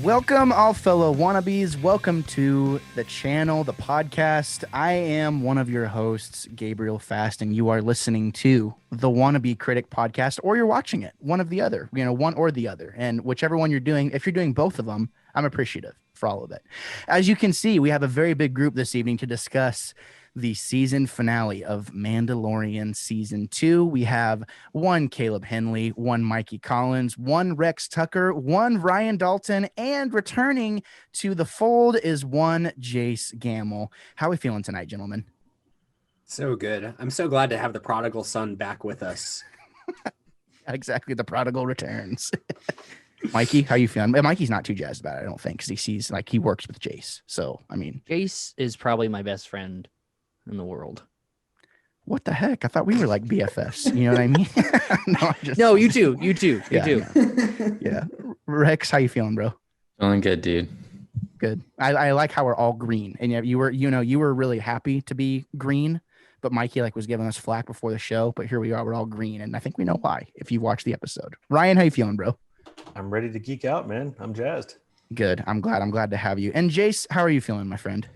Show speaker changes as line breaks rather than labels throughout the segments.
Welcome, all fellow wannabes. Welcome to the channel, the podcast. I am one of your hosts, Gabriel Fast, and you are listening to the Wannabe Critic podcast, or you're watching it, one of the other, one or the other. And whichever one you're doing, if you're doing both of them, I'm appreciative for all of it. As you can see, we have a very big group this evening to discuss the season finale of Mandalorian season 2. We have one Caleb Henley, one Mikey Collins, one Rex Tucker, one Ryan Dalton, and returning to the fold is one Jace Gamble. How are we feeling tonight, gentlemen?
So good. I'm so glad to have the prodigal son back with us.
Exactly. The prodigal returns. Mikey, how you feeling? Mikey's not too jazzed about it, I don't think, because he sees like he works with Jace. So, I mean,
Jace is probably my best friend in the world.
What the heck? I thought we were like BFFs. You know what I mean?
No, you too.
Yeah. Rex, how you feeling, bro?
Feeling good, dude.
Good. I like how we're all green, and you were really happy to be green, but Mikey was giving us flack before the show. But here we are, we're all green, and I think we know why if you watched the episode. Ryan, how you feeling, bro?
I'm ready to geek out, man. I'm jazzed.
Good. I'm glad to have you. And Jace, how are you feeling, my friend?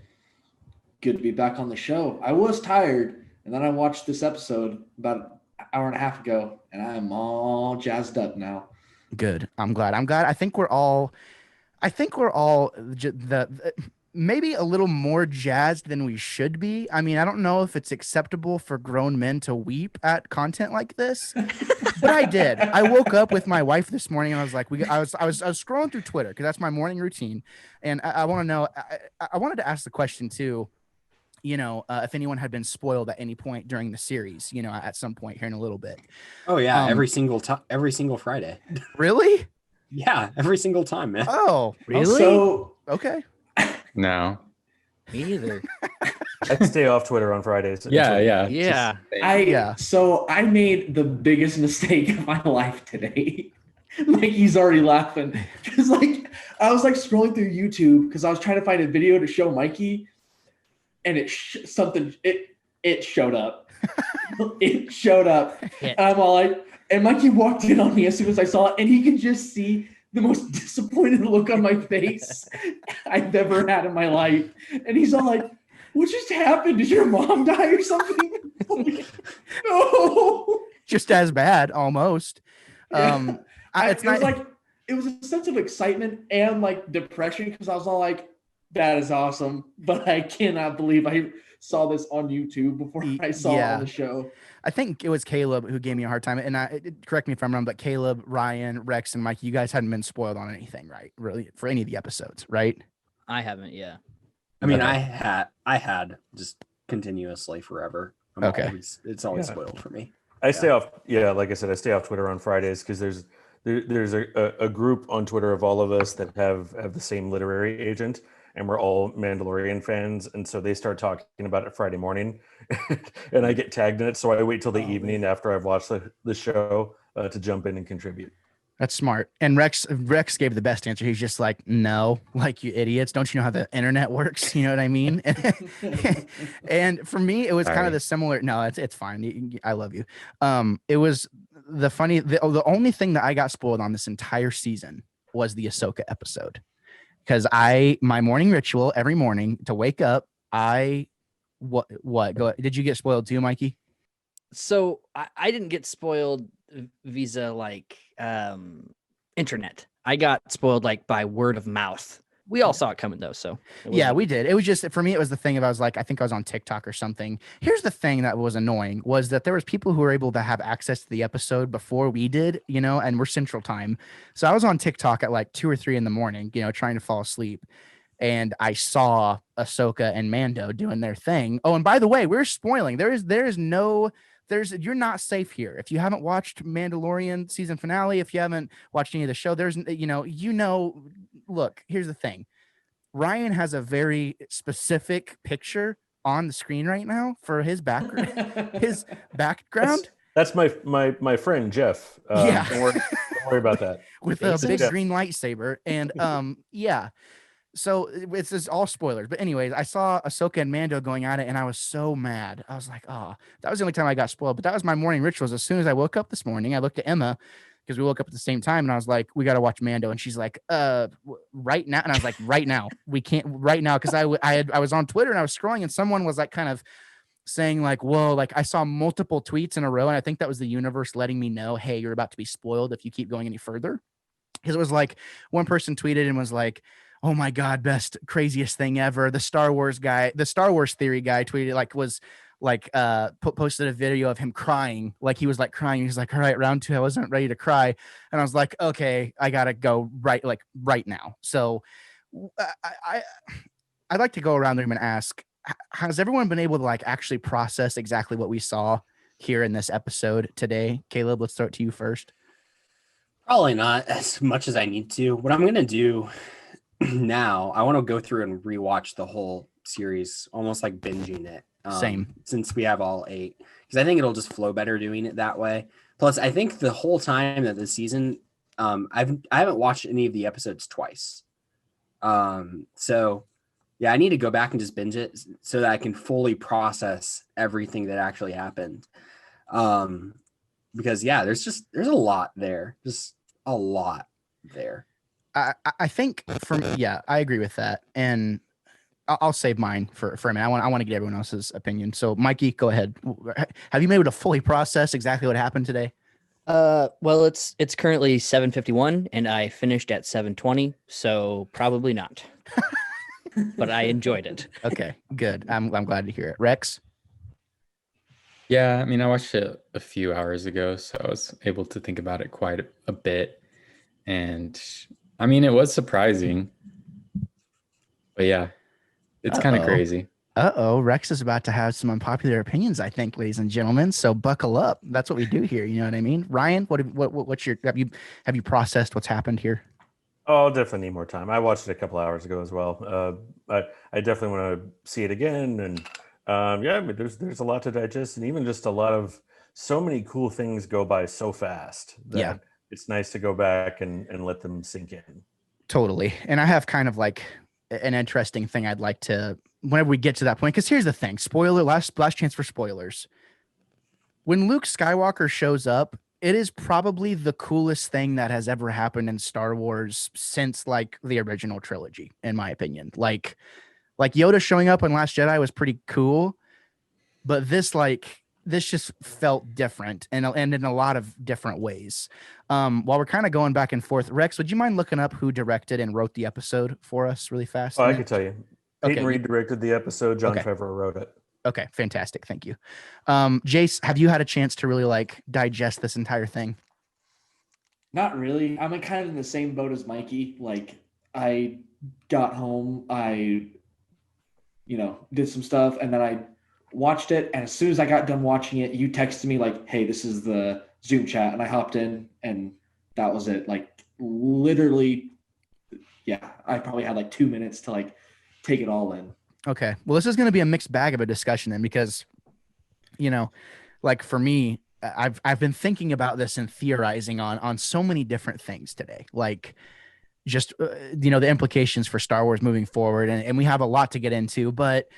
Good to be back on the show. I was tired, and then I watched this episode about an hour and a half ago, and I'm all jazzed up now.
Good. I'm glad. I think we're all maybe a little more jazzed than we should be. I mean, I don't know if it's acceptable for grown men to weep at content like this, but I did. I woke up with my wife this morning and I was like, I was scrolling through Twitter because that's my morning routine, and I want to know. I wanted to ask the question too. If anyone had been spoiled at any point during the series, at some point here in a little bit.
Oh yeah, every single Friday.
Really?
Yeah, every single time, man.
Oh, really?
So
okay.
No.
Me either.
I stay off Twitter on Fridays.
Yeah.
So I made the biggest mistake of my life today. Mikey's already laughing because I was scrolling through YouTube because I was trying to find a video to show Mikey, and it showed up. It showed up. And I'm all like, and Mikey walked in on me as soon as I saw it, and he could just see the most disappointed look on my face I've ever had in my life. And he's all like, what just happened? Did your mom die or something? No.
Just as bad, almost.
Yeah. It was a sense of excitement and depression because I was all like, that is awesome, but I cannot believe I saw this on YouTube before I saw it on the show.
I think it was Caleb who gave me a hard time, and correct me if I'm wrong, but Caleb, Ryan, Rex, and Mike, you guys hadn't been spoiled on anything, right? Really, for any of the episodes, right?
I haven't, yeah.
I mean, I had just continuously forever. It's always spoiled for me.
I stay off. Yeah, like I said, I stay off Twitter on Fridays because there's a group on Twitter of all of us that have the same literary agent, and we're all Mandalorian fans, and so they start talking about it Friday morning, and I get tagged in it. So I wait till the evening after I've watched the show to jump in and contribute.
That's smart. And Rex gave the best answer. He's just like, no, you idiots. Don't you know how the internet works? You know what I mean? And for me, it was kind of the similar. No, it's fine. I love you. It was the only thing that I got spoiled on this entire season was the Ahsoka episode. Because my morning ritual every morning to wake up, what? Go. Did you get spoiled too, Mikey?
So I didn't get spoiled via internet. I got spoiled by word of mouth. We all saw it coming though, so
yeah, we did. It was just for me. It was the thing of I was I think I was on TikTok or something. Here's the thing that was annoying was that there was people who were able to have access to the episode before we did, and we're Central Time. So I was on TikTok at 2 or 3 in the morning, trying to fall asleep, and I saw Ahsoka and Mando doing their thing. Oh, and by the way, we're spoiling. You're not safe here. If you haven't watched Mandalorian season finale, if you haven't watched any of the show, look, here's the thing. Ryan has a very specific picture on the screen right now for his background.
That's my friend, Jeff. Don't worry about that.
With a big green lightsaber. And yeah. So it's just all spoilers. But anyways, I saw Ahsoka and Mando going at it, and I was so mad. I was like, oh, that was the only time I got spoiled. But that was my morning rituals. As soon as I woke up this morning, I looked at Emma because we woke up at the same time, and I was like, we got to watch Mando. And she's like, right now. And I was like, right now, we can't right now. Cause I was on Twitter and I was scrolling, and someone was like, kind of saying like, whoa, like I saw multiple tweets in a row. And I think that was the universe letting me know, hey, you're about to be spoiled if you keep going any further. Because it was like one person tweeted and was like, oh my God, best, craziest thing ever. The Star Wars theory guy tweeted posted a video of him crying. Like he was like crying. He's like, all right, round 2, I wasn't ready to cry. And I was like, okay, I gotta go right now. So I'd like to go around the room and ask, has everyone been able to like actually process exactly what we saw here in this episode today? Caleb, let's start to you first.
Probably not as much as I need to. What I'm going to do now, I want to go through and rewatch the whole series, almost like binging it.
Same.
Since we have all 8, because I think it'll just flow better doing it that way. Plus, I think the whole time that the season, I haven't watched any of the episodes twice. So yeah, I need to go back and just binge it so that I can fully process everything that actually happened. Because yeah, there's a lot there, just a lot there.
I think I agree with that, and I'll save mine for a minute. I want to get everyone else's opinion. So, Mikey, go ahead. Have you been able to fully process exactly what happened today?
Well, it's currently 7:51, and I finished at 7:20, so probably not. But I enjoyed it.
Okay, good. I'm glad to hear it. Rex?
Yeah, I mean, I watched it a few hours ago, so I was able to think about it quite a bit. And I mean, it was surprising. But yeah, it's kind of crazy.
Rex is about to have some unpopular opinions, I think, ladies and gentlemen. So buckle up. That's what we do here. You know what I mean? Ryan, what's your have you processed what's happened here?
Oh, I'll definitely need more time. I watched it a couple hours ago as well. I definitely want to see it again, and yeah, I mean, there's a lot to digest, and even just so many cool things go by so fast that it's nice to go back and let them sink in.
Totally. And I have kind of like an interesting thing I'd like to, whenever we get to that point, because here's the thing, last chance for spoilers. When Luke Skywalker shows up, it is probably the coolest thing that has ever happened in Star Wars since like the original trilogy, in my opinion. Like Yoda showing up in Last Jedi was pretty cool, but this just felt different and in a lot of different ways. While we're kind of going back and forth, Rex, would you mind looking up who directed and wrote the episode for us really fast?
Oh, I could tell you. Peyton Reed directed the episode. John Favreau wrote it.
Okay, fantastic. Thank you. Jace, have you had a chance to really like digest this entire thing?
Not really. I'm kind of in the same boat as Mikey. Like I got home, I did some stuff, and then I watched it. And as soon as I got done watching it, you texted me like, hey, this is the Zoom chat. And I hopped in, and that was it. Like literally, yeah, I probably had like 2 minutes to like take it all in.
Okay. Well, this is going to be a mixed bag of a discussion then, because, like for me, I've been thinking about this and theorizing on so many different things today. Like just, the implications for Star Wars moving forward. And we have a lot to get into, but,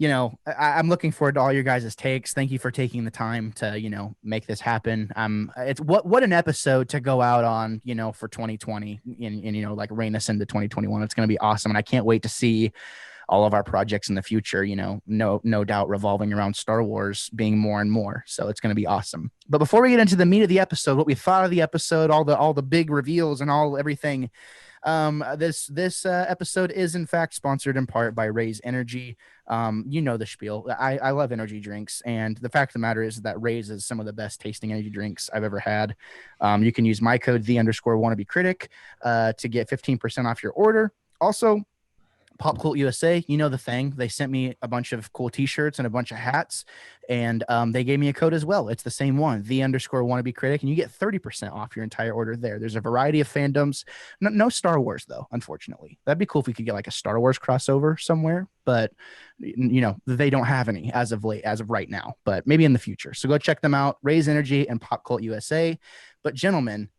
I'm looking forward to all your guys' takes. Thank you for taking the time to, make this happen. It's what an episode to go out on, for 2020 and like rein us into 2021. It's going to be awesome. And I can't wait to see all of our projects in the future, no doubt revolving around Star Wars being more and more. So it's going to be awesome. But before we get into the meat of the episode, what we thought of the episode, all the big reveals and everything, this episode is in fact sponsored in part by Raise Energy. The spiel. I love energy drinks, and the fact of the matter is that Raise is some of the best tasting energy drinks I've ever had. You can use my code _wannabe critic to get 15% off your order. Also, Pop Cult USA, the thing. They sent me a bunch of cool t-shirts and a bunch of hats, and they gave me a code as well. It's the same one, _wannabe critic, and you get 30% off your entire order there. There's a variety of fandoms. No Star Wars though, unfortunately. That'd be cool if we could get like a Star Wars crossover somewhere, but they don't have any as of right now, but maybe in the future. So go check them out, Raise Energy and Pop Cult USA. But gentlemen,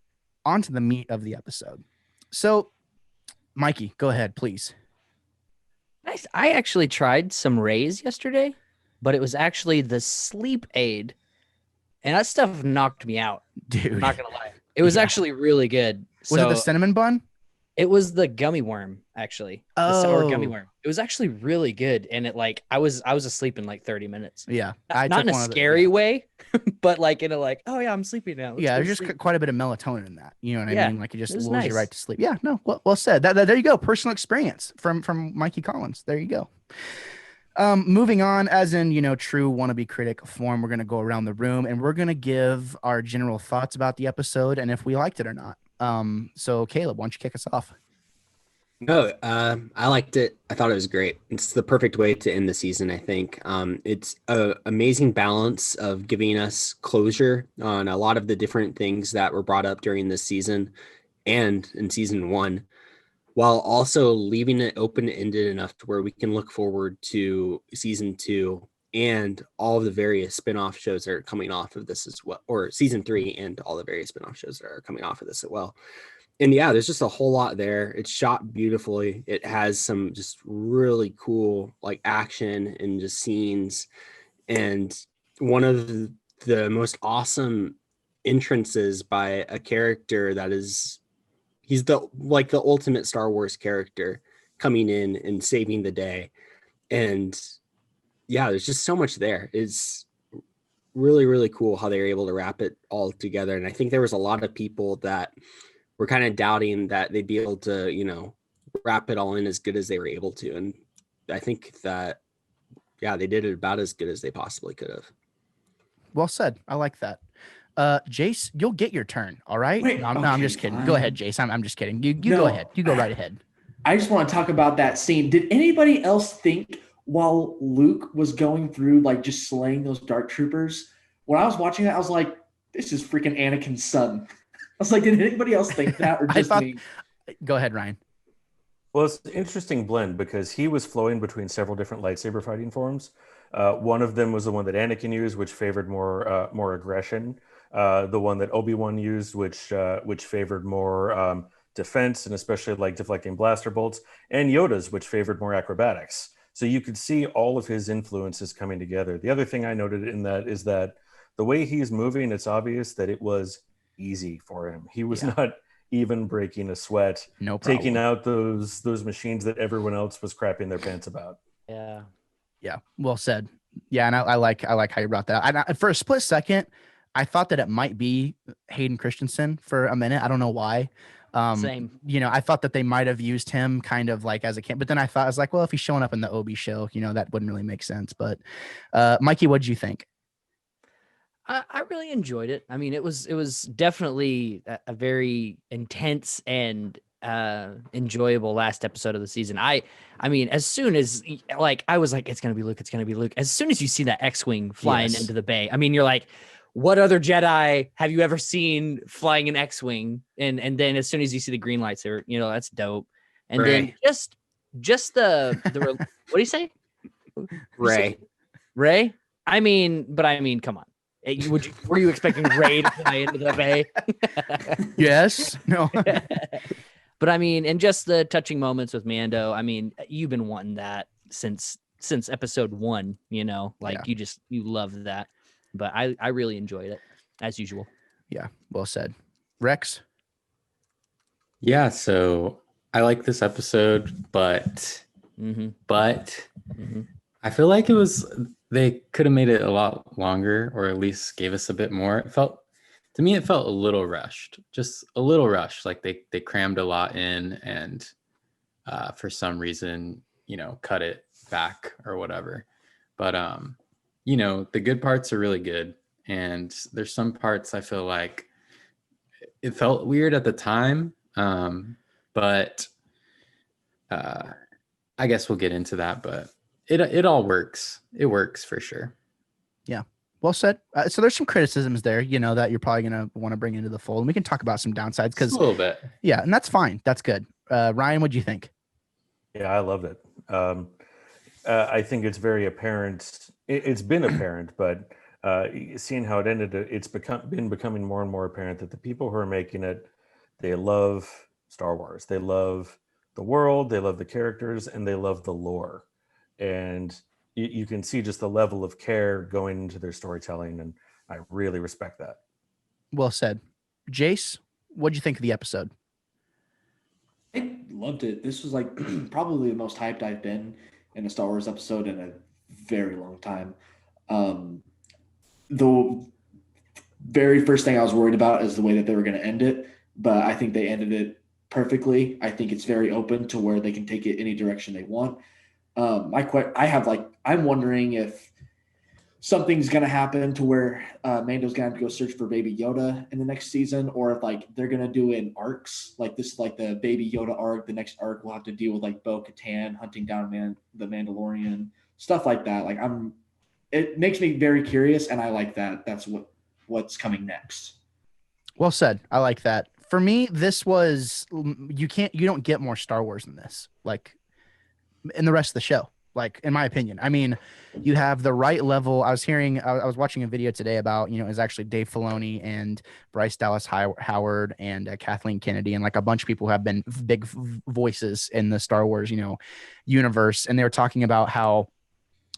on to the meat of the episode. So Mikey, go ahead, please.
Nice. I actually tried some Rays yesterday, but it was actually the sleep aid, and that stuff knocked me out.
Dude,
I'm not gonna lie. It was
Yeah.
actually really good.
Was it the
So
cinnamon bun?
it was the gummy worm, actually. The sour gummy
Oh.
worm. It was actually really good. And it like I was asleep in like 30 minutes.
Yeah,
Not in a scary way, but like in a like, oh yeah, I'm sleepy now. Let's
Yeah,
go
there's
to
just
sleep.
quite a bit of melatonin in that. You know what I
Yeah,
mean? Like it just
it was
lulls you
nice.
right to sleep. Yeah, no, well said. There you go. Personal experience from Mikey Collins. There you go. Moving on, as in, true wannabe critic form, we're gonna go around the room and we're gonna give our general thoughts about the episode and if we liked it or not. So Caleb, why don't you kick us off?
No, I liked it. I thought it was great. It's the perfect way to end the season, I think. It's an amazing balance of giving us closure on a lot of the different things that were brought up during this season and in season one, while also leaving it open-ended enough to where we can look forward to season two and all of the various spin-off shows that are coming off of this as well, or season three and all the various spin-off shows that are coming off of this as well. And yeah, there's just a whole lot there. It's shot beautifully. It has some just really cool like action and just scenes. And one of the most awesome entrances by a character that is he's the ultimate Star Wars character coming in and saving the day. And yeah, there's just so much there. It's really, really cool how they were able to wrap it all together. And I think there was a lot of people that were kind of doubting that they'd be able to, wrap it all in as good as they were able to. And I think that, yeah, they did it about as good as they possibly could have.
Well said. I like that. Jace, you'll get your turn. All right.
Wait,
No, I'm
okay,
just kidding.
fine.
Go ahead, Jace. I'm just kidding. You
No.
go ahead. You go right ahead.
I just want to talk about that scene. Did anybody else think while Luke was going through like just slaying those dark troopers, when I was watching that, I was like, this is freaking Anakin's son. I was like, did anybody else think that or
I
just
thought-
me?
Go ahead, Ryan.
Well, it's an interesting blend because he was flowing between several different lightsaber fighting forms. One of them was the one that Anakin used, which favored more aggression. The one that Obi-Wan used, which favored more defense and especially like deflecting blaster bolts, and Yoda's, which favored more acrobatics. So you could see all of his influences coming together. The other thing I noted in that is that the way he's moving, it's obvious that it was easy for him. He was not even breaking a sweat,
No problem.
taking out those machines that everyone else was crapping their pants about.
Yeah.
Yeah, well said. Yeah, and I like how you brought that up. For a split second, I thought that it might be Hayden Christensen for a minute. I don't know why.
Same.
I thought that they might have used him kind of like as a camp, but then I was like, well, if he's showing up in the Obi show, that wouldn't really make sense. But Mikey, what did you think?
I really enjoyed it. I mean, it was definitely a very intense and enjoyable last episode of the season. I mean, as soon as like I was like, it's gonna be Luke, it's gonna be Luke. As soon as you see that X-wing flying
Yes.
into the bay, I mean, you're like, what other Jedi have you ever seen flying an X-wing? And then as soon as you see the green lightsaber, that's dope. And then just the what do you say? Ray? I mean, come on. Were you expecting Ray to fly into the bay?
Yes. No.
But I mean, and just the touching moments with Mando. I mean, you've been wanting that since episode 1. You love that. But I really enjoyed it as usual.
Yeah. Well said. Rex.
Yeah, so I like this episode, but I feel like they could have made it a lot longer, or at least gave us a bit more. To me, it felt a little rushed, just a little rushed. Like they crammed a lot in, and for some reason, cut it back or whatever. But the good parts are really good, and there's some parts I feel like it felt weird at the time, but I guess we'll get into that. But it all works. It works for sure.
Yeah. Well said. So there's some criticisms there, that you're probably going to want to bring into the fold. And we can talk about some downsides because
a little bit.
Yeah. And that's fine. That's good. Ryan, what'd you think?
Yeah, I loved it. I think it's very apparent. It's been apparent, but seeing how it ended, it's been becoming more and more apparent that the people who are making it, they love Star Wars. They love the world, they love the characters, and they love the lore. And you can see just the level of care going into their storytelling, and I really respect that.
Well said. Jace, what'd you think of the episode?
I loved it. This was like probably the most hyped I've been in a Star Wars episode in a very long time. Um, the very first thing I was worried about is the way that they were going to end it, but I think they ended it perfectly. I think it's very open to where they can take it any direction they want. I'm wondering if something's going to happen to where Mando's going to have to go search for Baby Yoda in the next season, or if like they're going to do in arcs, like this is like the Baby Yoda arc. The next arc will have to deal with like Bo-Katan hunting down the Mandalorian, stuff like that. It makes me very curious, and I like that. That's what's coming next.
Well said. I like that. For me, this was you don't get more Star Wars than this. Like in the rest of the show. Like in my opinion, I mean, you have the right level. I was watching a video today about, it was actually Dave Filoni and Bryce Dallas Howard and Kathleen Kennedy and like a bunch of people who have been big voices in the Star Wars, universe. And they were talking about how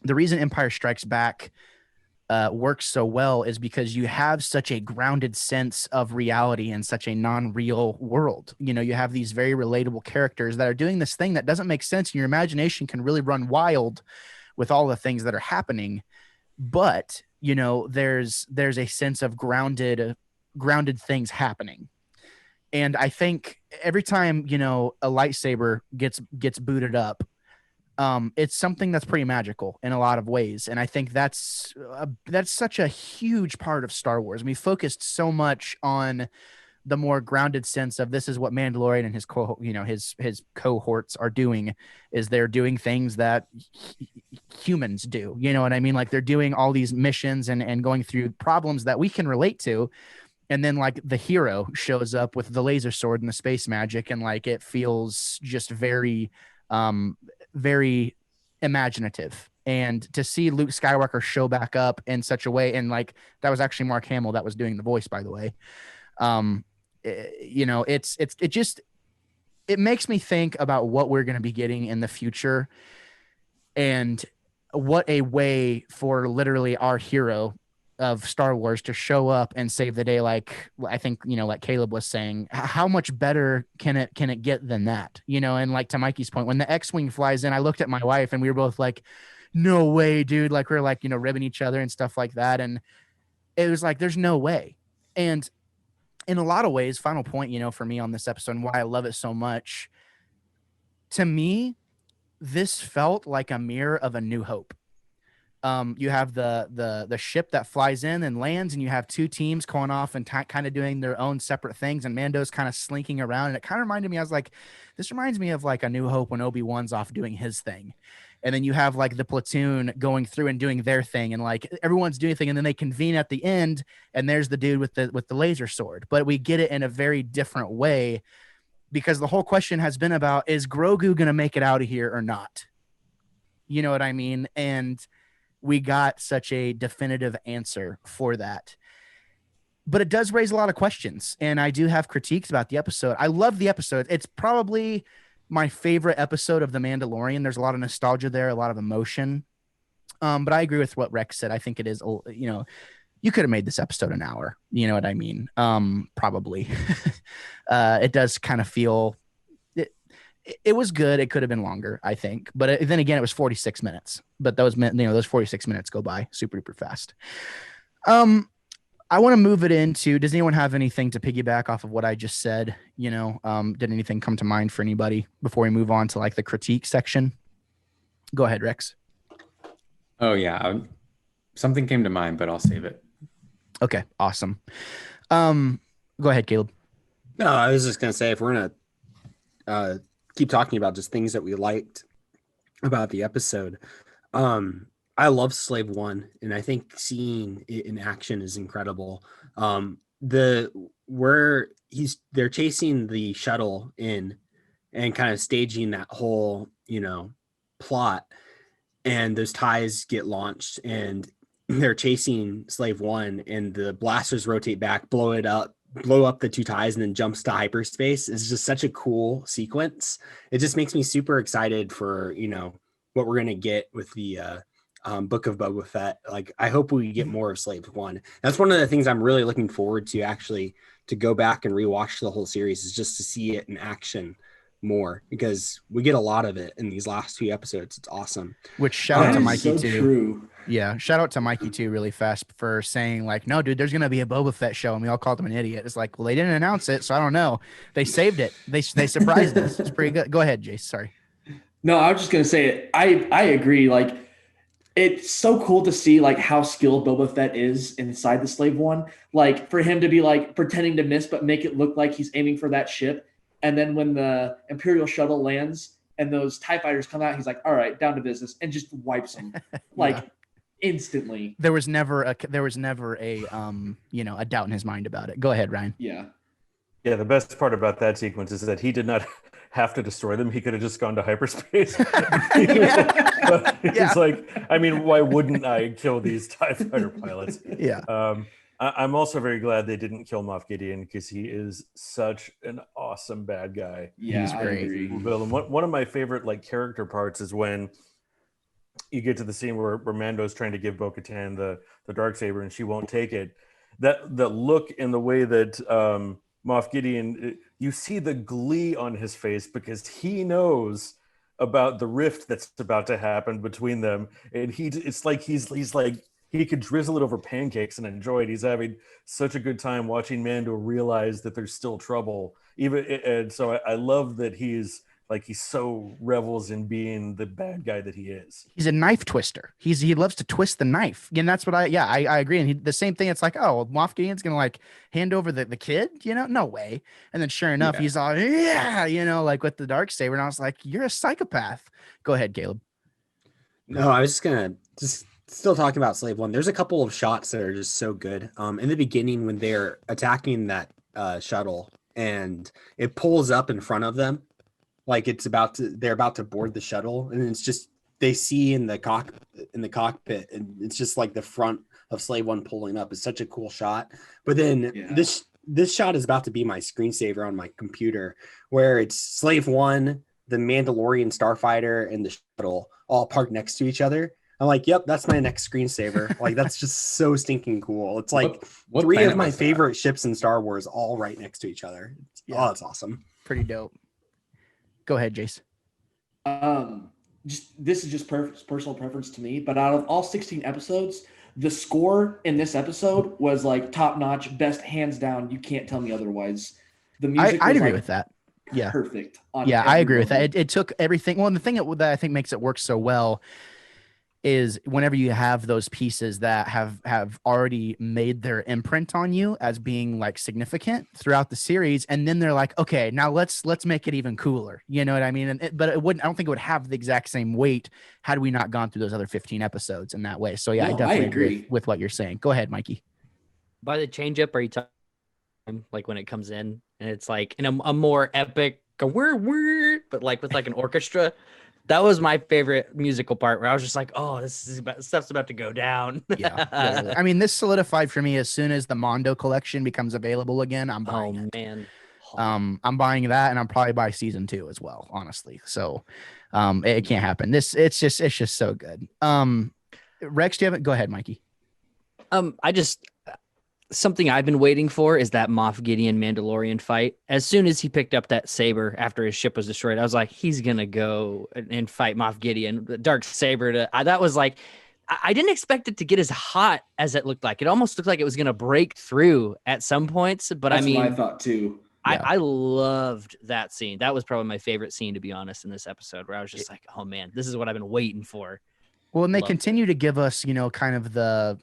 the reason Empire Strikes Back works so well is because you have such a grounded sense of reality in such a non-real world. You have these very relatable characters that are doing this thing that doesn't make sense, and your imagination can really run wild with all the things that are happening. But there's a sense of grounded things happening. And I think every time a lightsaber gets booted up, it's something that's pretty magical in a lot of ways. And I think that's such a huge part of Star Wars. We focused so much on the more grounded sense of this is what Mandalorian and his cohorts are doing, is they're doing things that humans do. You know what I mean? Like they're doing all these missions and going through problems that we can relate to. And then like the hero shows up with the laser sword and the space magic. And like, it feels just very, very imaginative. And to see Luke Skywalker show back up in such a way, and like that was actually Mark Hamill that was doing the voice, by the way. It makes me think about what we're going to be getting in the future, and what a way for literally our hero of Star Wars to show up and save the day. Like I think, like Caleb was saying, how much better can it get than that? And like to Mikey's point, when the X-Wing flies in, I looked at my wife and we were both like, no way, dude. Like we're like, ribbing each other and stuff like that. And it was like, there's no way. And in a lot of ways, final point, for me on this episode and why I love it so much, to me, this felt like a mirror of A New Hope. You have the ship that flies in and lands, and you have two teams going off and kind of doing their own separate things, and Mando's kind of slinking around. And it kind of reminded me, I was like, this reminds me of like A New Hope when Obi-Wan's off doing his thing. And then you have like the platoon going through and doing their thing, and like everyone's doing a thing, and then they convene at the end, and there's the dude with the laser sword. But we get it in a very different way, because the whole question has been about, is Grogu going to make it out of here or not? You know what I mean? And we got such a definitive answer for that. But it does raise a lot of questions, and I do have critiques about the episode. I love the episode. It's probably my favorite episode of The Mandalorian. There's a lot of nostalgia there, a lot of emotion. But I agree with what Rex said. I think it is, you could have made this episode an hour. You know what I mean? Probably. It does kind of feel... It was good. It could have been longer, I think. But then again, it was 46 minutes. But those 46 minutes go by super duper fast. I want to move it into, does anyone have anything to piggyback off of what I just said? Did anything come to mind for anybody before we move on to like the critique section? Go ahead, Rex.
Oh yeah. Something came to mind, but I'll save it.
Okay, awesome. Go ahead, Caleb.
No, I was just going to say, if we're going to keep talking about just things that we liked about the episode, I love Slave One, and I think seeing it in action is incredible. They're chasing the shuttle in and kind of staging that whole plot, and those ties get launched and they're chasing Slave One, and the blasters rotate back, blow up the two ties, and then jumps to hyperspace. It's just such a cool sequence. It just makes me super excited for what we're gonna get with the Book of Boba Fett. Like, I hope we get more of Slave One. That's one of the things I'm really looking forward to, actually, to go back and rewatch the whole series, is just to see it in action more, because we get a lot of it in these last few episodes. It's awesome.
Which shout out
That
to
is
Mikey
so
too.
true.
Yeah, shout out to Mikey too, really fast, for saying like, no, dude, there's gonna be a Boba Fett show, and we all called him an idiot. It's like, well, they didn't announce it, so I don't know. They saved it. They surprised us. It's pretty good. Go ahead, Jace. Sorry.
No, I was just gonna say I agree. Like, it's so cool to see like how skilled Boba Fett is inside the Slave One. Like, for him to be like pretending to miss but make it look like he's aiming for that ship, and then when the Imperial shuttle lands and those TIE fighters come out, he's like, all right, down to business, and just wipes them like instantly.
There was never a a doubt in his mind about it. Go ahead, Ryan.
Yeah.
Yeah, the best part about that sequence is that he did not have to destroy them. He could have just gone to hyperspace. It's like, I mean, why wouldn't I kill these TIE fighter pilots?
Yeah.
I'm also very glad they didn't kill Moff Gideon, because he is such an awesome bad guy.
Yeah,
He's
I
great.
agree.
One of my favorite like character parts is when you get to the scene where Mando's trying to give Bo-Katan the Darksaber, and she won't take it. The look and the way that Moff Gideon, you see the glee on his face, because he knows about the rift that's about to happen between them, and it's like he's like, he could drizzle it over pancakes and enjoy it. He's having such a good time watching Mando realize that there's still trouble. And so I love that he so revels in being the bad guy that he is.
He's a knife twister. He loves to twist the knife. And that's what I agree. And the same thing. It's like, oh, Moff Gideon's going to like hand over the kid, no way. And then sure enough, he's all, like with the Darksaber. And I was like, you're a psychopath. Go ahead, Caleb.
No, I was just going to still talking about Slave One. There's a couple of shots that are just so good. In the beginning, when they're attacking that shuttle and it pulls up in front of them, like they're about to board the shuttle, and it's just, they see in the cockpit, and it's just like the front of Slave One pulling up. Is such a cool shot. But then this shot is about to be my screensaver on my computer, where it's Slave One, the Mandalorian starfighter, and the shuttle all parked next to each other. I'm like, yep, that's my next screensaver. Like, that's just so stinking cool. It's like
what
three of
planet
my
was that?
favorite ships in Star Wars all right next to each other. Oh, it's awesome.
Pretty dope. Go ahead, Jace.
This is just personal preference to me, but out of all 16 episodes, the score in this episode was like top notch, best, hands down. You can't tell me otherwise. The music,
I'd agree with that. Yeah,
perfect.
I agree with that. It took everything. Well, and the thing that I think makes it work so well is whenever you have those pieces that have already made their imprint on you as being like significant throughout the series, and then they're like, okay, now let's make it even cooler. You know what I mean? But it wouldn't. I don't think it would have the exact same weight had we not gone through those other 15 episodes in that way. So yeah, I definitely agree with what you're saying. Go ahead, Mikey.
By the change up, are you talking like when it comes in and it's like in a more epic, but like with like an orchestra? That was my favorite musical part, where I was just like, "Oh, stuff's about to go down."
Yeah. I mean, this solidified for me as soon as the Mondo collection becomes available again. I'm buying it.
Man.
I'm buying that, and I'm probably buy season 2 as well, honestly. So, it can't happen. It's just so good. Rex, do you have it? Go ahead, Mikey.
Something I've been waiting for is that Moff Gideon Mandalorian fight. As soon as he picked up that saber after his ship was destroyed, I was like, he's gonna go and fight Moff Gideon. The Darksaber. That was like, I didn't expect it to get as hot as it looked like. It almost looked like it was gonna break through at some points. But
That's
I mean,
what I thought too.
Yeah.
I loved that scene. That was probably my favorite scene, to be honest, in this episode, where I was just like, oh man, this is what I've been waiting for.
Well, and they
Loved
continue to give us, kind of the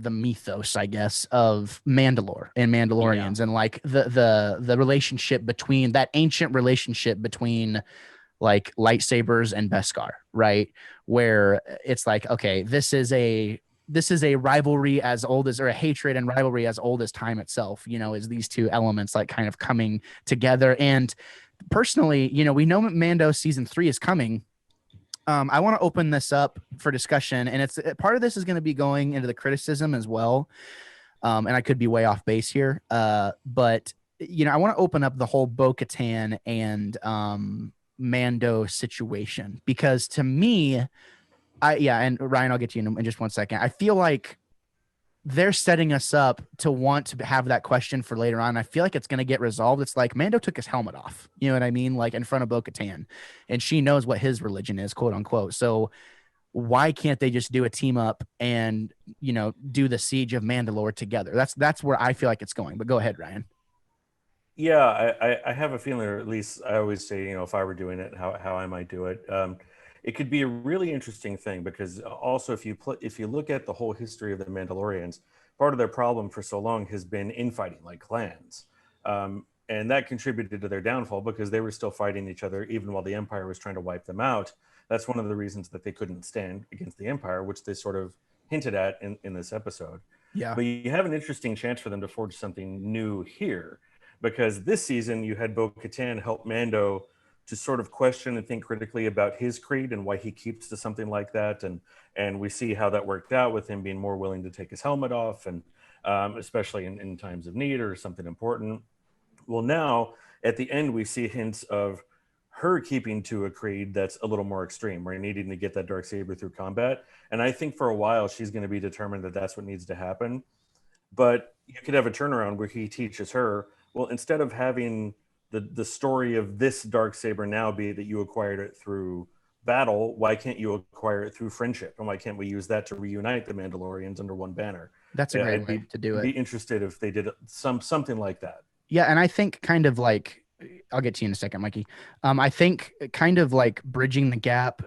mythos, I guess, of Mandalore and Mandalorians, and like the relationship between that ancient relationship between like lightsabers and Beskar, right? Where it's like, okay, this is a rivalry as old as, or a hatred and rivalry as old as time itself, is these two elements like kind of coming together. And personally, we know Mando season 3 is coming. I want to open this up for discussion, and it's part of this is going to be going into the criticism as well. And I could be way off base here. But I want to open up the whole Bo-Katan and Mando situation, because to me, And Ryan, I'll get you in just 1 second. I feel like they're setting us up to want to have that question for later on. I feel like it's going to get resolved. It's like Mando took his helmet off, you know what I mean? Like in front of Bo-Katan, and she knows what his religion is, quote unquote. So why can't they just do a team up and, do the siege of Mandalore together? That's where I feel like it's going, but go ahead, Ryan.
Yeah, I have a feeling, or at least I always say, if I were doing it, how I might do it. It could be a really interesting thing, because also if you look at the whole history of the Mandalorians, part of their problem for so long has been infighting like clans. And that contributed to their downfall, because they were still fighting each other even while the Empire was trying to wipe them out. That's one of the reasons that they couldn't stand against the Empire, which they sort of hinted at in this episode.
Yeah.
But you have an interesting chance for them to forge something new here, because this season you had Bo-Katan help Mando to sort of question and think critically about his creed and why he keeps to something like that. And we see how that worked out with him being more willing to take his helmet off, and especially in times of need or something important. Well, now at the end, we see hints of her keeping to a creed that's a little more extreme, where needing to get that dark saber through combat. And I think for a while, she's going to be determined that that's what needs to happen. But you could have a turnaround where he teaches her, well, instead of having the story of this dark saber now be that you acquired it through battle, why can't you acquire it through friendship? And why can't we use that to reunite the Mandalorians under one banner?
That's a great way to do it.
Be interested if they did something like that.
Yeah, and I think kind of like, I'll get to you in a second, Mikey. I think kind of like bridging the gap.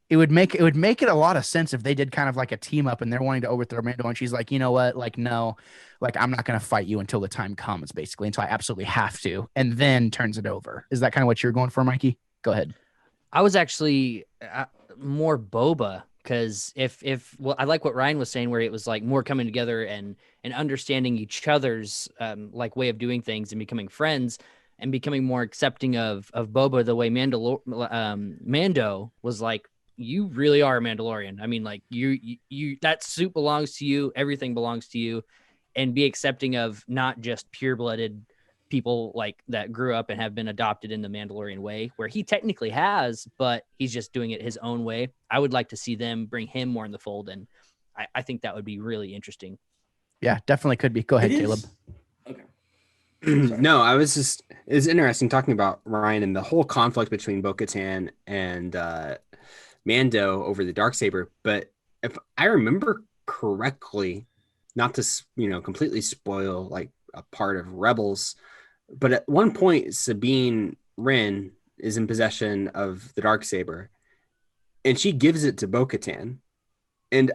It would make it a lot of sense if they did kind of like a team up, and they're wanting to overthrow Mando, and she's like, you know what, like no, like I'm not going to fight you until the time comes, basically, until I absolutely have to, and then turns it over. Is that kind of what you're going for, Mikey? Go ahead.
I was actually more Boba, because well, I like what Ryan was saying, where it was like more coming together and understanding each other's like way of doing things and becoming friends and becoming more accepting of Boba, the way Mando was like, you really are a Mandalorian. I mean, like you that suit belongs to you. Everything belongs to you, and be accepting of not just pure blooded people like that grew up and have been adopted in the Mandalorian way, where he technically has, but he's just doing it his own way. I would like to see them bring him more in the fold. And I think that would be really interesting.
Yeah, definitely could be. Go ahead, Caleb.
Okay.
No, it's interesting talking about Ryan and the whole conflict between Bo-Katan and Mando over the Darksaber. But if I remember correctly, not to completely spoil like a part of Rebels, but at one point Sabine Wren is in possession of the Darksaber, and she gives it to Bo-Katan. And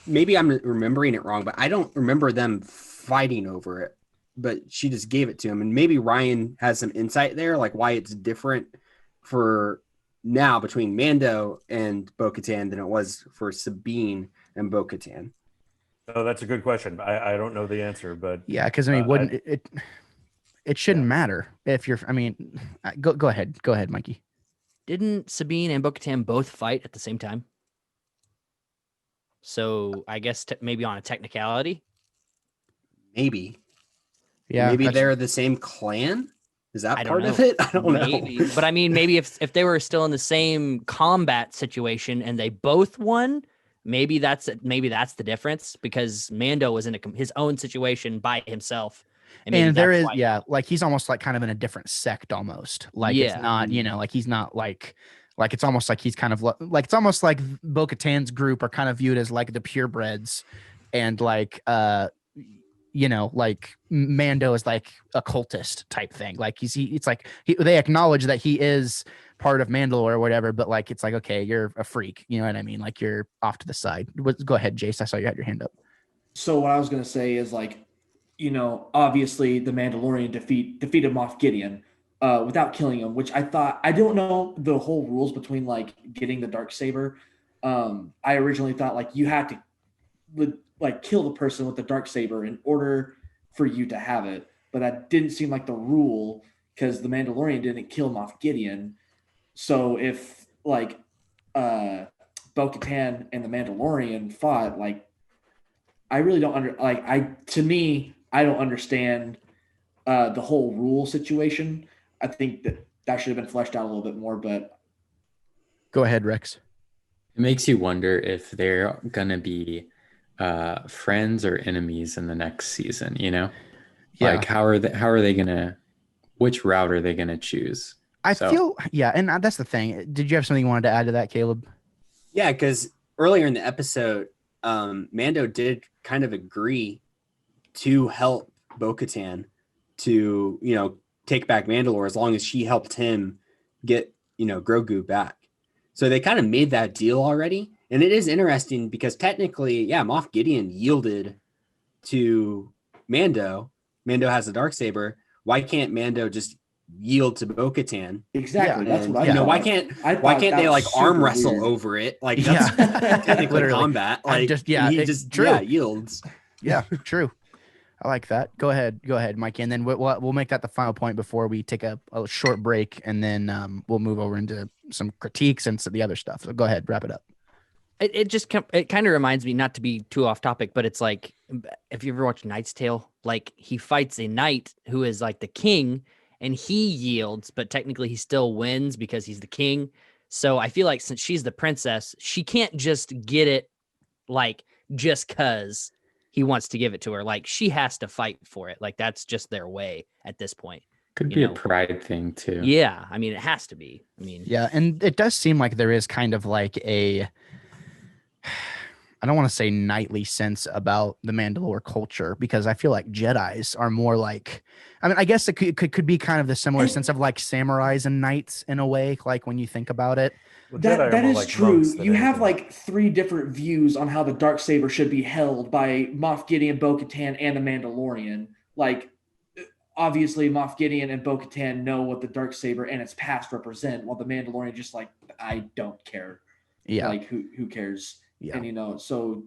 maybe I'm remembering it wrong, but I don't remember them fighting over it. But she just gave it to him. And maybe Ryan has some insight there, like why it's different for now between Mando and Bo-Katan than it was for Sabine and Bo-Katan.
Oh, that's a good question. I don't know the answer, but
yeah, because I mean, wouldn't it shouldn't matter if you're. I mean, go ahead, Mikey.
Didn't Sabine and Bo-Katan both fight at the same time? So I guess maybe on a technicality.
Maybe.
Yeah,
maybe they're the same clan. Is that part
know.
of it? I don't
maybe.
know.
But I mean, maybe if they were still in the same combat situation and they both won, maybe that's the difference, because Mando was in his own situation by himself.
And there is, like he's almost like kind of in a different sect almost. Like it's not, like he's not like it's almost like he's kind of like it's almost like Bo-Katan's group are kind of viewed as like the purebreds, and like like Mando is like a cultist type thing. Like they acknowledge that he is part of Mandalore or whatever, but like it's like, okay, you're a freak, you know what I mean? Like you're off to the side. Go ahead, Jace. I saw you had your hand up.
So what I was gonna say is like, obviously the Mandalorian defeated Moff Gideon without killing him, which I don't know the whole rules between like getting the Darksaber. I originally thought like you had to like kill the person with the Darksaber in order for you to have it, but that didn't seem like the rule, because the Mandalorian didn't kill Moff Gideon. So if like Bo-Katan and the Mandalorian fought, like I really don't I don't understand the whole rule situation. I think that should have been fleshed out a little bit more, but
go ahead, Rex.
It makes you wonder if they're gonna be friends or enemies in the next season, you know?
Yeah.
Like how are they gonna which route are they gonna choose?
I
So
feel, yeah, and that's the thing. Did you have something you wanted to add to that, Caleb?
Yeah, because earlier in the episode, Mando did kind of agree to help Bo-Katan to, take back Mandalore as long as she helped him get, Grogu back. So they kind of made that deal already. And it is interesting because technically, yeah, Moff Gideon yielded to Mando. Mando has the Darksaber. Why can't Mando just yield to Bo-Katan?
Exactly.
Yeah,
That's what I
yeah.
thought.
Why can't
I
why
thought
can't
that
they
was
like arm
super
wrestle
weird.
over it? Like
Yeah.
that's technically
Literally.
combat.
I'm
Like
just- yeah,
and he
it-
just
true.
yields.
Yeah, true. I like that. Go ahead, Mikey, and then we'll make that the final point before we take a short break, and then we'll move over into some critiques and some of the other stuff. So go ahead, wrap it up.
It kind of reminds me, not to be too off topic, but it's like, if you ever watched Knight's Tale, like he fights a knight who is like the king and he yields, but technically he still wins because he's the king. So I feel like since she's the princess, she can't just get it like just cause he wants to give it to her. Like she has to fight for it. Like that's just their way at this point.
could
you
be a
know.
pride thing too.
Yeah. I mean, it has to be. I mean,
Yeah, and it does seem like there is kind of like a, I don't want to say knightly sense about the Mandalore culture, because I feel like Jedis are more like, I mean, I guess it could be kind of the similar sense of like samurais and knights in a way, like when you think about it.
Well, Jedi are
That
more
is
like
true.
monks than
You have
anything.
like 3 different views on how the Darksaber should be held by Moff Gideon, Bo-Katan, and the Mandalorian. Like, obviously, Moff Gideon and Bo-Katan know what the Darksaber and its past represent, while the Mandalorian just like, I don't care.
Yeah,
Like, who cares?
yeah,
And so,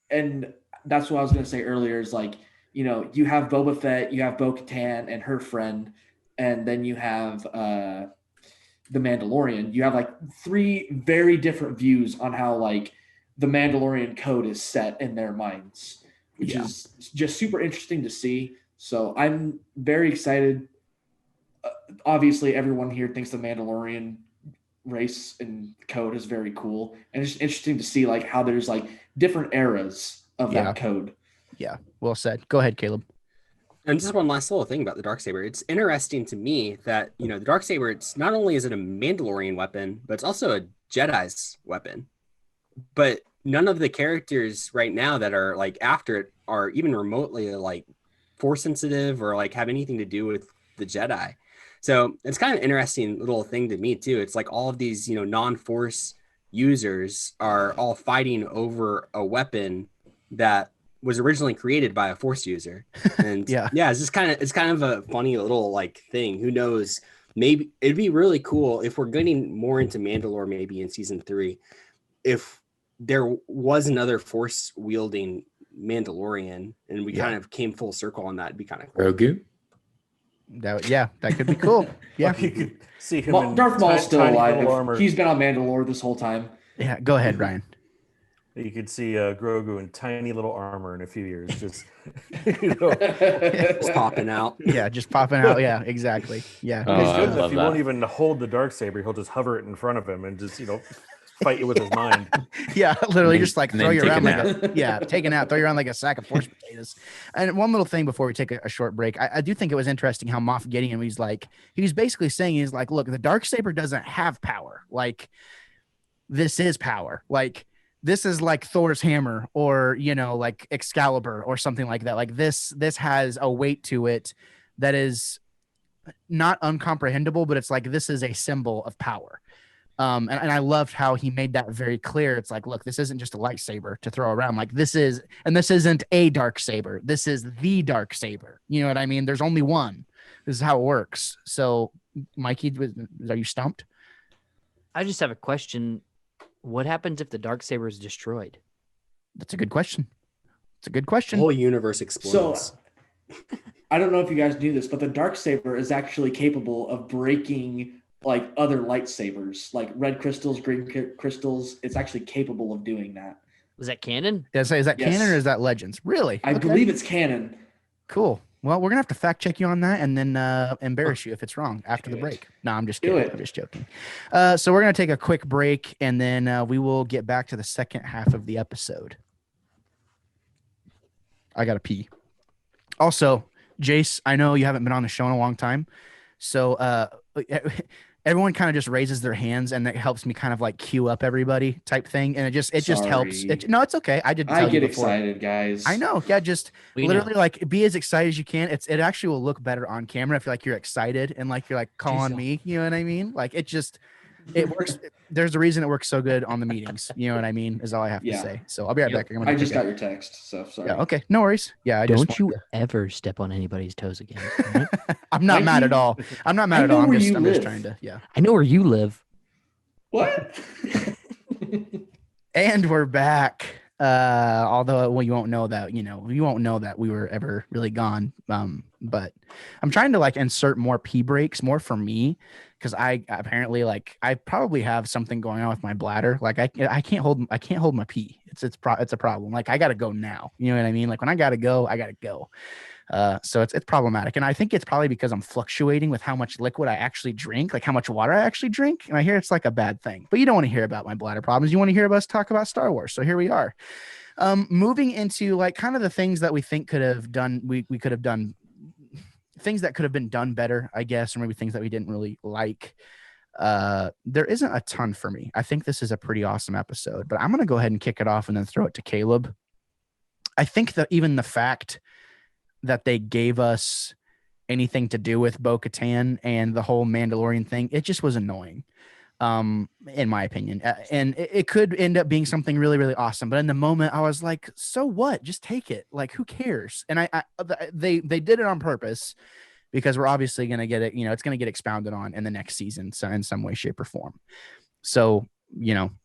and that's what I was gonna say earlier is like, you have Boba Fett, you have Bo-Katan and her friend, and then you have the Mandalorian. You have like 3 very different views on how like the Mandalorian code is set in their minds, which
Yeah.
is just super interesting to see. So I'm very excited. Obviously, everyone here thinks the Mandalorian race and code is very cool, and it's interesting to see like how there's like different eras of
Yeah.
that code.
yeah. Well said. Go ahead, Caleb.
And just one last little thing about the Darksaber. It's interesting to me that, the Darksaber, it's not only is it a Mandalorian weapon, but it's also a Jedi's weapon. But none of the characters right now that are like after it are even remotely like force sensitive or like have anything to do with the Jedi. So it's kind of interesting little thing to me too. It's like all of these, non-force users are all fighting over a weapon that was originally created by a force user. And
Yeah.
it's just kind of a funny little like thing. Who knows? Maybe it'd be really cool if we're getting more into Mandalore, maybe in season 3, if there was another force wielding Mandalorian and we
Yeah.
kind of came full circle on that. It'd be kind of cool.
Grogu?
That could be cool. Yeah,
Like, you could see him in
Darth Maul's still
tiny
alive.
little
If
armor.
he's been on Mandalore this whole time.
yeah. Go ahead, Ryan.
You could see Grogu in tiny little armor in a few years. Just
Just popping out.
Yeah, just popping out. Yeah, exactly. Yeah.
Oh,
He's
I
good enough.
love
He
that.
won't even hold the Darksaber. He'll just hover it in front of him and just fight you with his mind.
Yeah, literally
And
just like
then
throw you
take a
around like
nap.
taking out, throw you around like a sack of force potatoes. And one little thing before we take a short break, I do think it was interesting how Moff Gideon he was basically saying, he's like, look, the Darksaber doesn't have power. Like, this is power. Like, this is like Thor's hammer or like Excalibur or something like that. Like this has a weight to it that is not uncomprehendable, but it's like this is a symbol of power. And I loved how he made that very clear. It's like, look, this isn't just a lightsaber to throw around. Like this isn't a dark saber. This is the dark saber. You know what I mean? There's only one. This is how it works. So, Mikey, are you stumped?
I just have a question. What happens if the Darksaber is destroyed?
That's a good question. It's a good
The
question.
whole universe explodes.
I don't know if you guys knew this, but the Darksaber is actually capable of breaking like other lightsabers, like red crystals, green crystals. It's actually capable of doing that.
Was that canon?
Is that
Yes.
canon or is that legends? Really?
I
Okay.
believe it's canon.
Cool. Well, we're gonna have to fact check you on that and then embarrass you if it's wrong after the
Do it.
break. No, I'm just
Do
kidding.
it.
I'm just joking. So we're gonna take a quick break and then we will get back to the second half of the episode. I gotta pee. Also, Jace, I know you haven't been on the show in a long time, so everyone kind of just raises their hands and that helps me kind of like queue up everybody type thing, and it just helps.
Sorry.
No, it's okay. I didn't
I
tell you
get
before.
excited, guys.
I know. Yeah, just
We
literally
know.
like be as excited as you can. It actually will look better on camera if like you're excited and like you're like calling
so.
me. You know what I mean? Like it works. There's a reason it works so good on the meetings. You know what I mean? Is all I have to
Yeah.
say. So I'll be right
Yep.
back. I'm gonna
I just
take
got your text, so sorry.
yeah. Okay. No worries. Yeah. I just
Don't you
wanted
ever step on anybody's toes again. all right?
to- I'm not mad
Mikey,
at all. I'm not mad
I
at all.
know
I'm
where
just
you
I'm just
live.
trying to yeah.
I know where you live.
What?
And we're back. Although well, you won't know that, you won't know that we were ever really gone. But I'm trying to like insert more pee breaks, more for me, because I apparently like I probably have something going on with my bladder. Like I can't hold my pee. It's a problem. Like I gotta go now. You know what I mean? Like when I gotta go, I gotta go. So it's problematic, and I think it's probably because I'm fluctuating with how much liquid I actually drink, like how much water I actually drink, and I hear it's like a bad thing. But you don't want to hear about my bladder problems. You want to hear us talk about Star Wars. So here we are, moving into like kind of the things that we think could have done. We could have done things that could have been done better, I guess, or maybe things that we didn't really like. There isn't a ton for me. I think this is a pretty awesome episode, but I'm gonna go ahead and kick it off and then throw it to Caleb. I think that even the fact that they gave us anything to do with Bo-Katan and the whole Mandalorian thing, it just was annoying, in my opinion. And it could end up being something really, really awesome. But in the moment, I was like, so what? Just take it. Like, who cares? And they did it on purpose because we're obviously going to get it. It's going to get expounded on in the next season, so in some way, shape, or form. So,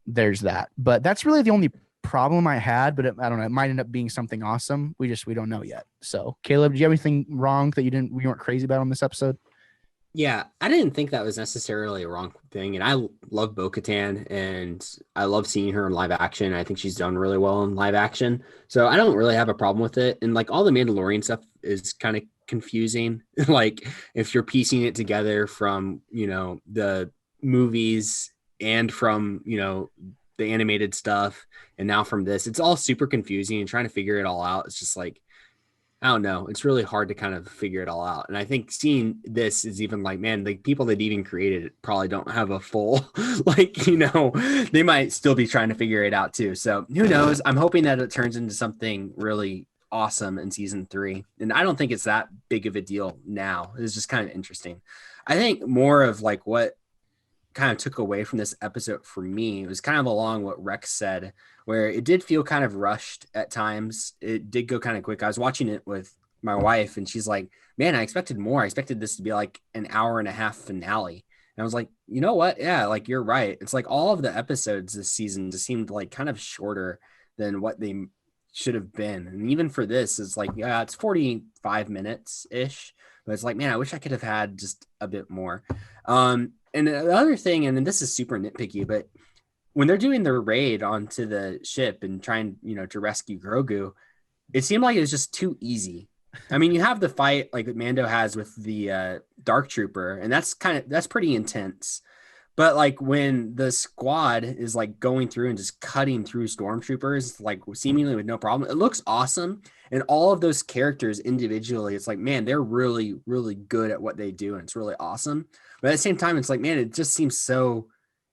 there's that. But that's really the only problem I had, but I don't know. It might end up being something awesome. We don't know yet. So, Caleb, do you have anything wrong that you weren't crazy about on this episode?
Yeah, I didn't think that was necessarily a wrong thing. And I love Bo-Katan and I love seeing her in live action. I think she's done really well in live action. So I don't really have a problem with it. And like all the Mandalorian stuff is kind of confusing. Like if you're piecing it together from, the movies and from, the animated stuff and now from this, it's all super confusing and trying to figure it all out. It's just like, I don't know. It's really hard to kind of figure it all out. And I think seeing this is even like, man, the people that even created it probably don't have a full, they might still be trying to figure it out too. So who knows? I'm hoping that it turns into something really awesome in season 3. And I don't think it's that big of a deal now. It's just kind of interesting. I think more of like what kind of took away from this episode for me, it was kind of along what Rex said, where it did feel kind of rushed at times. It did go kind of quick. I was watching it with my wife and she's like, man, I expected more. I expected this to be like an hour and a half finale. And I was like, you know what? Yeah, like you're right. It's like all of the episodes this season just seemed like kind of shorter than what they should have been. And even for this, it's like, yeah, it's 45 minutes ish, but it's like, man, I wish I could have had just a bit more. And the other thing, and this is super nitpicky, but when they're doing their raid onto the ship and trying, to rescue Grogu, it seemed like it was just too easy. I mean, you have the fight like Mando has with the Dark Trooper, and that's pretty intense. But like when the squad is like going through and just cutting through stormtroopers, like seemingly with no problem, it looks awesome. And all of those characters individually, it's like, man, they're really, really good at what they do. And it's really awesome. But at the same time, it's like, man, it just seems so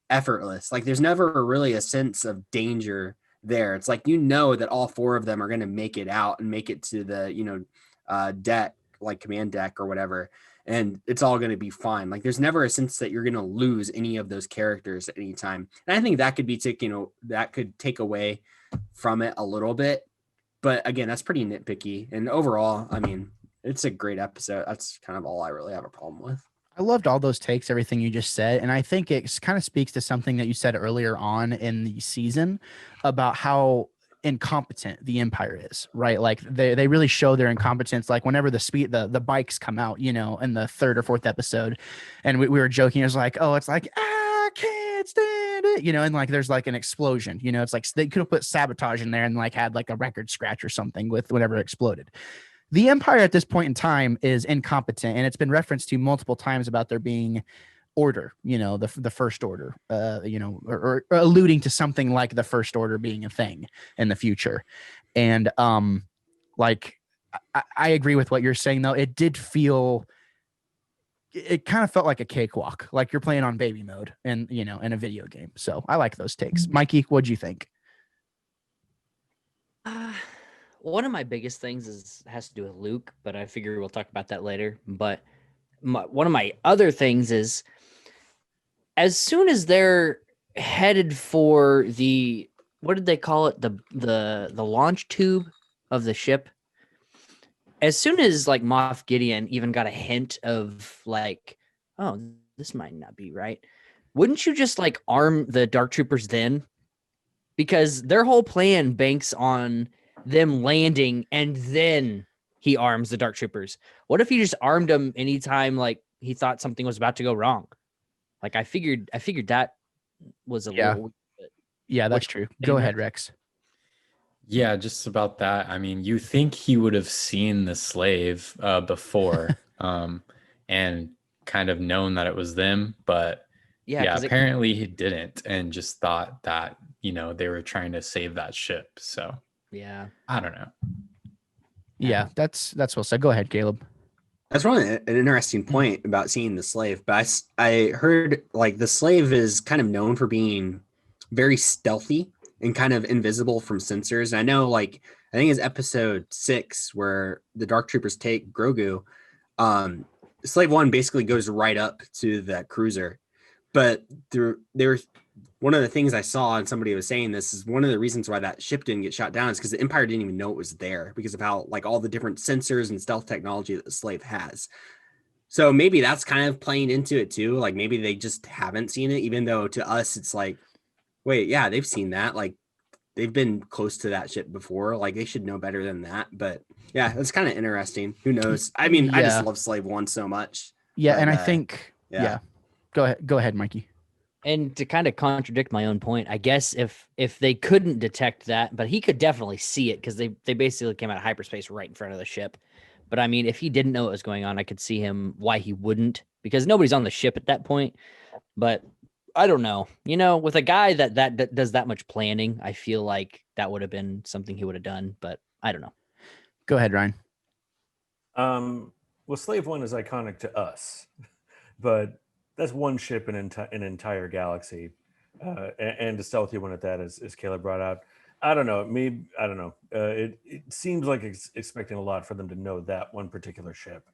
effortless. Like there's never really a sense of danger there. It's like, that all 4 of them are going to make it out and make it to the, deck, like command deck or whatever. And it's all going to be fine. Like there's never a sense that you're going to lose any of those characters at any time. And I think that could be that could take away from it a little bit. But again, that's pretty nitpicky. And overall, I mean, it's a great episode. That's kind of all I really have a problem with.
I loved all those takes, everything you just said. And I think it kind of speaks to something that you said earlier on in the season about how incompetent the Empire is, right? Like they really show their incompetence. Like whenever the bikes come out, in the 3rd or 4th episode, and we were joking, it was like, oh, it's like, I can't stand it, and like there's like an explosion, it's like they could have put sabotage in there and like had like a record scratch or something with whatever exploded. the Empire at this point in time is incompetent, and it's been referenced to multiple times about there being order, the first order, or alluding to something like the first order being a thing in the future. And like I agree with what you're saying, though. It kind of felt like a cakewalk, like you're playing on baby mode and in a video game. So I like those takes. Mikey, what'd you think?
One of my biggest things has to do with Luke, but I figure we'll talk about that later. But one of my other things is, as soon as they're headed for the, what did they call it, the launch tube of the ship, as soon as like Moff Gideon even got a hint of like, oh, this might not be right, wouldn't you just like arm the Dark Troopers then? Because their whole plan banks on them landing and then he arms the Dark Troopers. What if he just armed them anytime like he thought something was about to go wrong? Like I figured that was a little.
Yeah, that's true. Go ahead, Rex.
Yeah, just about that. I mean, you think he would have seen the slave before and kind of known that it was them, but yeah, apparently he didn't and just thought that, they were trying to save that ship. So
yeah,
I don't know.
Yeah, that's well said. Go ahead, Caleb.
That's really an interesting point about seeing the slave. But I heard like the slave is kind of known for being very stealthy and kind of invisible from sensors. And I know, like, I think it's episode 6 where the Dark Troopers take Grogu. Slave 1 basically goes right up to that cruiser. But one of the things I saw, and somebody was saying this, is one of the reasons why that ship didn't get shot down is because the Empire didn't even know it was there because of how, like, all the different sensors and stealth technology that the slave has. So maybe that's kind of playing into it too. Like maybe they just haven't seen it, even though to us it's like, wait, yeah, they've seen that. Like they've been close to that ship before. Like they should know better than that. But yeah, it's kind of interesting. Who knows? I mean, I just love Slave 1 so much.
Yeah, but, and I think Go ahead, Mikey.
And to kind of contradict my own point, I guess if they couldn't detect that, but he could definitely see it because they basically came out of hyperspace right in front of the ship. But I mean, if he didn't know what was going on, I could see him why he wouldn't, because nobody's on the ship at that point. But I don't know. With a guy that does that much planning, I feel like that would have been something he would have done. But I don't know.
Go ahead, Ryan.
Well, Slave 1 is iconic to us, but that's one ship in an entire galaxy, and a stealthy one at that, as Caleb brought out. I don't know. Maybe I don't know. It seems like expecting a lot for them to know that one particular ship.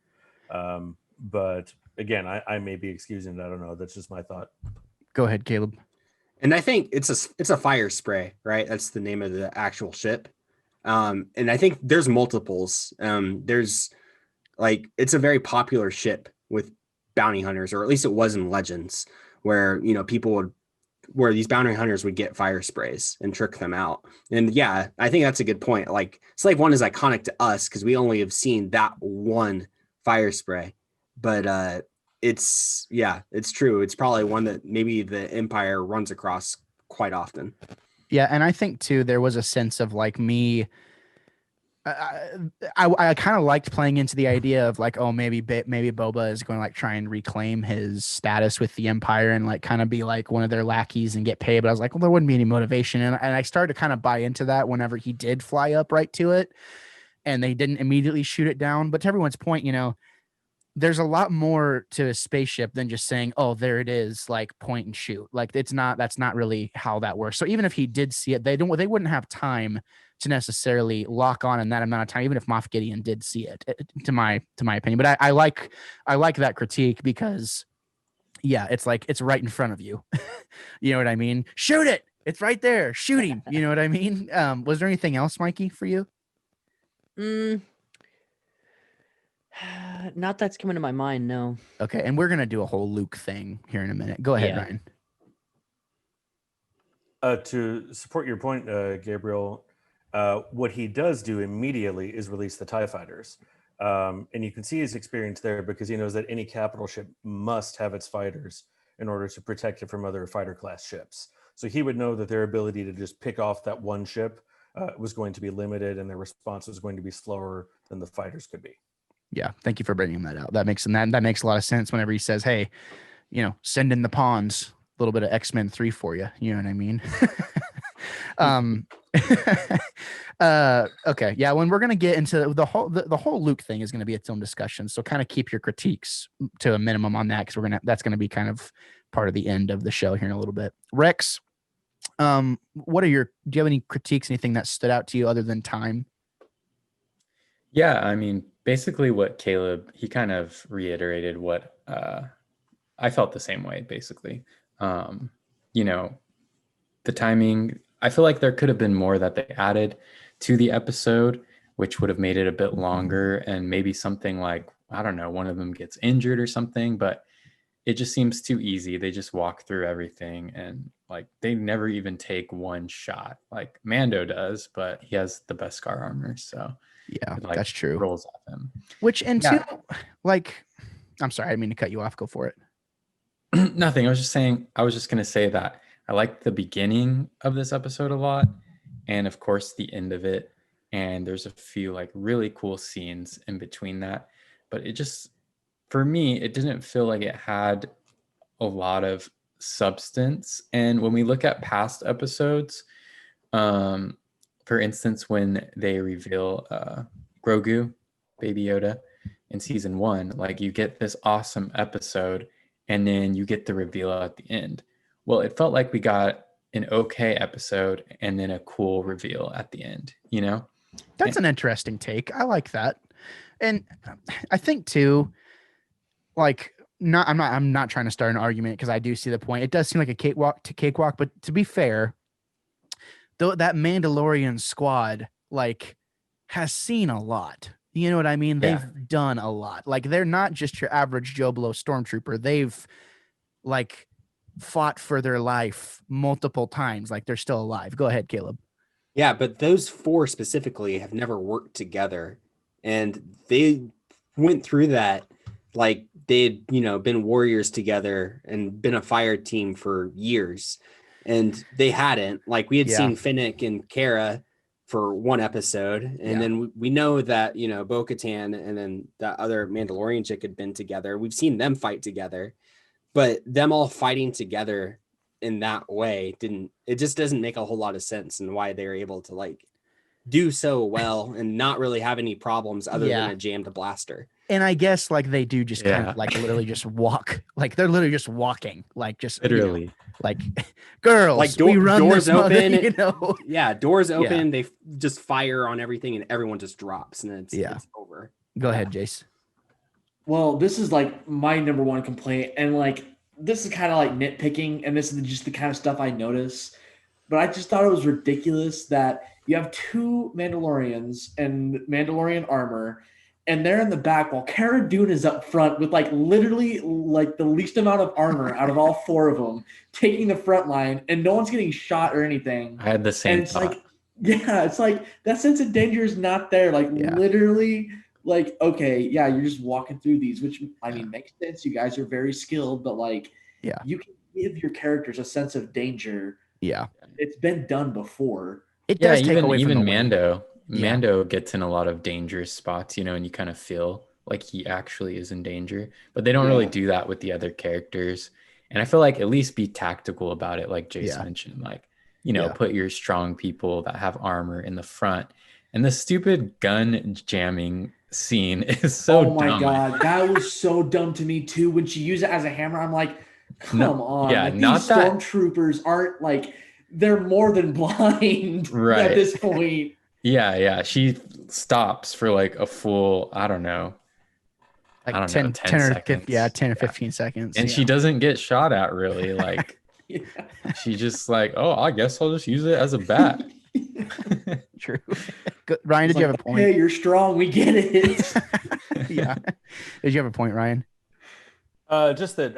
But again, I may be excusing it. I don't know. That's just my thought.
Go ahead, Caleb.
And I think it's a fire spray, right? That's the name of the actual ship. And I think there's multiples. There's like it's a very popular ship with bounty hunters, or at least it was in Legends, where where these bounty hunters would get fire sprays and trick them out. And yeah, I think that's a good point. Like Slave 1 is iconic to us because we only have seen that one fire spray. But it's true. It's probably one that maybe the Empire runs across quite often.
Yeah, and I think too there was a sense of like me. I kind of liked playing into the idea of like, oh, maybe Boba is going to like try and reclaim his status with the Empire and like kind of be like one of their lackeys and get paid. But I was like, well, there wouldn't be any motivation. And I started to kind of buy into that whenever he did fly up right to it and they didn't immediately shoot it down. But to everyone's point, there's a lot more to a spaceship than just saying, oh, there it is, like point and shoot. Like that's not really how that works. So even if he did see it, they wouldn't have time to necessarily lock on in that amount of time, even if Moff Gideon did see it, to my opinion. But I like that critique because yeah, it's like it's right in front of you. You know what I mean? Shoot it. It's right there. Shoot him. You know what I mean? Was there anything else, Mikey, for you?
Not that's coming to my mind, no.
Okay, and we're gonna do a whole Luke thing here in a minute. Go ahead, Ryan.
To support your point, Gabriel, what he does do immediately is release the TIE fighters. And you can see his experience there because he knows that any capital ship must have its fighters in order to protect it from other fighter class ships. So he would know that their ability to just pick off that one ship was going to be limited, and their response was going to be slower than the fighters could be.
Yeah, thank you for bringing that out. That makes a lot of sense whenever he says, "Hey, send in the pawns, a little bit of X-Men 3 for you." You know what I mean? Okay, yeah. When we're gonna get into the whole Luke thing is gonna be its own discussion. So kind of keep your critiques to a minimum on that, because that's gonna be kind of part of the end of the show here in a little bit. Rex, do you have any critiques? Anything that stood out to you other than time?
Yeah, I mean, basically what Caleb, he kind of reiterated what I felt the same way, basically. The timing, I feel like there could have been more that they added to the episode, which would have made it a bit longer, and maybe something like, I don't know, one of them gets injured or something, but it just seems too easy. They just walk through everything, and like they never even take one shot. Like Mando does, but he has the best scar armor, so
Yeah,
it, like,
that's true.
rolls off him.
Which, and
Yeah.
two, like, I'm sorry, I didn't mean to cut you off. Go for it.
Nothing. I was just going to say that I liked the beginning of this episode a lot, and of course the end of it. And there's a few like really cool scenes in between that, but it just, for me, it didn't feel like it had a lot of substance. And when we look at past episodes, for instance, when they reveal Grogu, Baby Yoda, in season 1, like you get this awesome episode, and then you get the reveal at the end. Well, it felt like we got an okay episode and then a cool reveal at the end,
That's an interesting take. I like that. And I think too, like, I'm not trying to start an argument, because I do see the point. It does seem like a cakewalk, but to be fair, though, that Mandalorian squad like has seen a lot. You know what I mean?
Yeah.
They've done a lot. Like, they're not just your average Joe Blow stormtrooper. They've like fought for their life multiple times. Like, they're still alive. Go ahead, Caleb.
Yeah, but those 4 specifically have never worked together, and they went through that like they'd, been warriors together and been a fire team for years, and they hadn't. Like, we had seen Finnick and Kara for 1 episode, and then we know that, Bo-Katan and then that other Mandalorian chick had been together. We've seen them fight together, but them all fighting together in that way it just doesn't make a whole lot of sense, and why they're able to like do so well and not really have any problems other than a jammed blaster.
And I guess like they do just kind of like literally just walk, like they're literally just walking, like just
literally,
like girls,
like
we run
doors open, doors open, they just fire on everything and everyone just drops, and it's over.
Go ahead, Jace.
Well, this is like my number one complaint, and like this is kind of like nitpicking, and this is just the kind of stuff I notice. But I just thought it was ridiculous that you have 2 Mandalorians and Mandalorian armor, and they're in the back while Cara Dune is up front with like literally like the least amount of armor out of all 4 of them, taking the front line, and no one's getting shot or anything.
I had the same
and it's
thought.
like, it's like that sense of danger is not there. Like literally, like, okay, you're just walking through these, which I mean makes sense. You guys are very skilled, but like, you can give your characters a sense of danger.
Yeah,
it's been done before.
It does take away from
even
the
Mando. Mando gets in a lot of dangerous spots, and you kind of feel like he actually is in danger, but they don't really do that with the other characters. And I feel like at least be tactical about it, like Jason mentioned, like, put your strong people that have armor in the front. And the stupid gun jamming scene is so dumb.
Oh my God, that was so dumb to me too. When she used it as a hammer, I'm like, come on.
Yeah,
like,
not
these stormtroopers aren't like, they're more than blind at this point.
Yeah. She stops for like a full, I don't know,
like
10
or
seconds.
10 or 15 seconds.
And she doesn't get shot at really. Like, she just like, oh, I guess I'll just use it as a bat.
True. Good. Ryan, did you have a point?
Hey, you're strong. We get it.
Yeah. Did you have a point, Ryan?
Just that,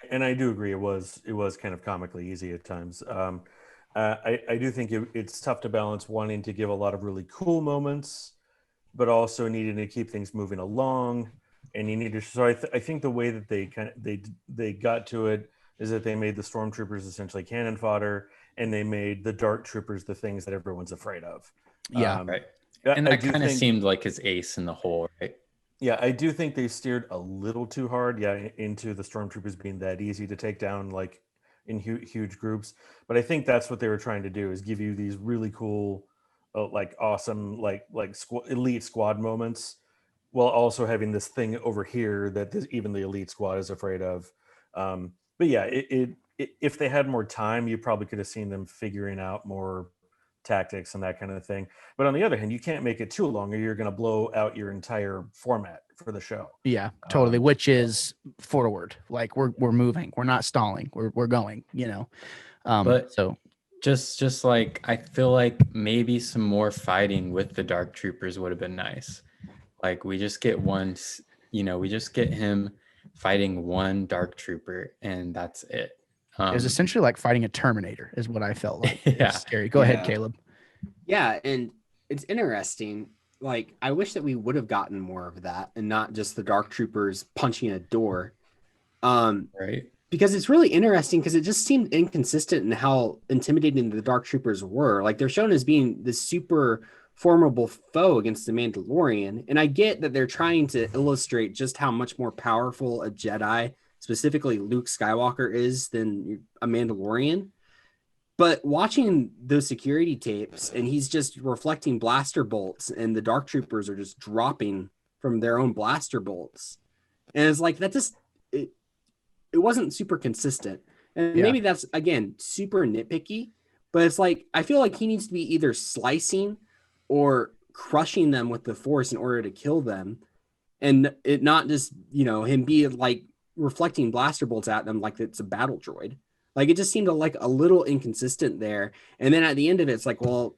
and I do agree. It was kind of comically easy at times. I do think it's tough to balance wanting to give a lot of really cool moments, but also needing to keep things moving along. And you need to. So I think the way that they got to it is that they made the stormtroopers essentially cannon fodder, and they made the Dark Troopers the things that everyone's afraid of.
Yeah.
Right.
I-
And
I
that
do
kind of
think-
seemed like his ace in the hole, right?
Yeah, I do think they steered a little too hard, into the stormtroopers being that easy to take down, like in huge groups. But I think that's what they were trying to do, is give you these really cool, like awesome, like elite squad moments, while also having this thing over here that even the elite squad is afraid of. But yeah, if they had more time, you probably could have seen them figuring out more tactics and that kind of thing. But on the other hand, you can't make it too long, or you're going to blow out your entire format for the show.
Yeah, totally. Which is forward. Like we're moving. We're not stalling. We're going.
But
so
just like I feel like maybe some more fighting with the Dark Troopers would have been nice. Like we just get we just get him fighting one Dark Trooper and that's it.
it was essentially like fighting a Terminator, is what I felt like. It was
Yeah.
scary. Go ahead,
Yeah.
Caleb.
Yeah, and it's interesting. Like, I wish that we would have gotten more of that and not just the Dark Troopers punching a door.
Right.
Because it's really interesting, because it just seemed inconsistent in how intimidating the Dark Troopers were. Like, they're shown as being this super formidable foe against the Mandalorian. And I get that they're trying to illustrate just how much more powerful a Jedi, specifically Luke Skywalker, is than a Mandalorian. But watching those security tapes, and he's just reflecting blaster bolts, and the Dark Troopers are just dropping from their own blaster bolts. And it's like, that just, it wasn't super consistent. And
Yeah.
maybe that's, again, super nitpicky, but it's like, I feel like he needs to be either slicing or crushing them with the Force in order to kill them. And it not just, him be like reflecting blaster bolts at them like it's a battle droid. Like, it just seemed like a little inconsistent there. And then at the end of it, it's like, well,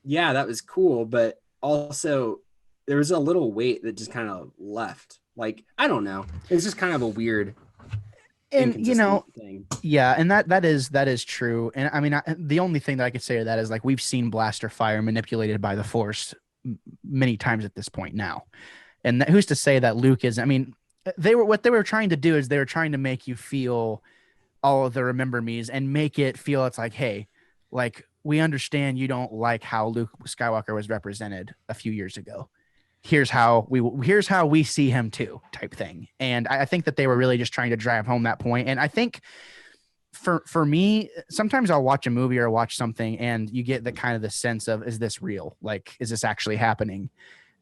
yeah, that was cool. But also there was a little weight that just kind of left. Like, I don't know. It's just kind of a weird,
And
inconsistent thing.
yeah, and that is true. And I mean, the only thing that I could say to that is, like, we've seen blaster fire manipulated by the Force many times at this point now. And who's to say that Luke is? I mean, what they were trying to do is they were trying to make you feel all of the remember me's and make it feel it's like, hey, like, we understand you don't like how Luke Skywalker was represented a few years ago. Here's how we see him too, type thing. And I think that they were really just trying to drive home that point. And I think for me, sometimes I'll watch a movie or watch something and you get the kind of the sense of, is this real? Like, is this actually happening?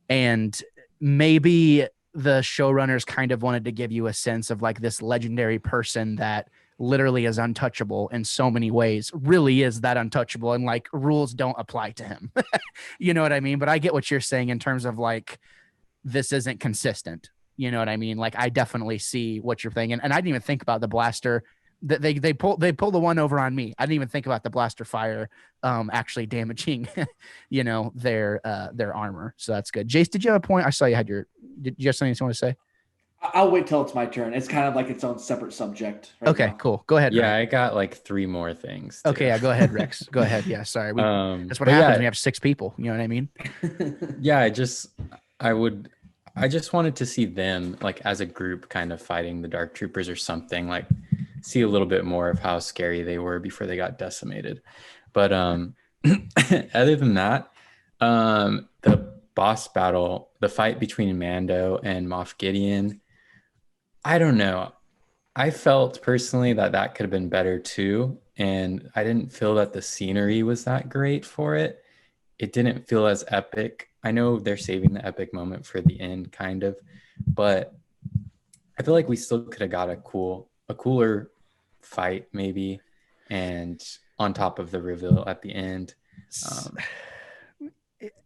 And maybe the showrunners kind of wanted to give you a sense of, like, this legendary person that literally is untouchable in so many ways, really is that untouchable, and like rules don't apply to him. You know what I mean? But I get what you're saying in terms of, like, this isn't consistent. You know what I mean? Like, I definitely see what you're thinking. And I didn't even think about the blaster that they pull the one over on me. I didn't even think about the blaster fire actually damaging their armor. So that's good. Jace, did you have a point? I saw you had did you have something you want to say?
I'll wait till it's my turn. It's kind of like its own separate subject. Right
Okay,
now.
cool. Go ahead.
Yeah,
Rex.
I got like 3 more things.
Okay,
too.
yeah, go ahead, Rex. Go ahead. Yeah, sorry. That's what
but
happens
yeah,
when you have 6 people. You know what I mean?
Yeah, I just wanted to see them, like, as a group kind of fighting the Dark Troopers or something, like see a little bit more of how scary they were before they got decimated. But other than that, the boss battle, the fight between Mando and Moff Gideon, I don't know. I felt personally that could have been better too. And I didn't feel that the scenery was that great for it. It didn't feel as epic. I know they're saving the epic moment for the end, kind of, but I feel like we still could have got a cooler fight maybe, and on top of the reveal at the end.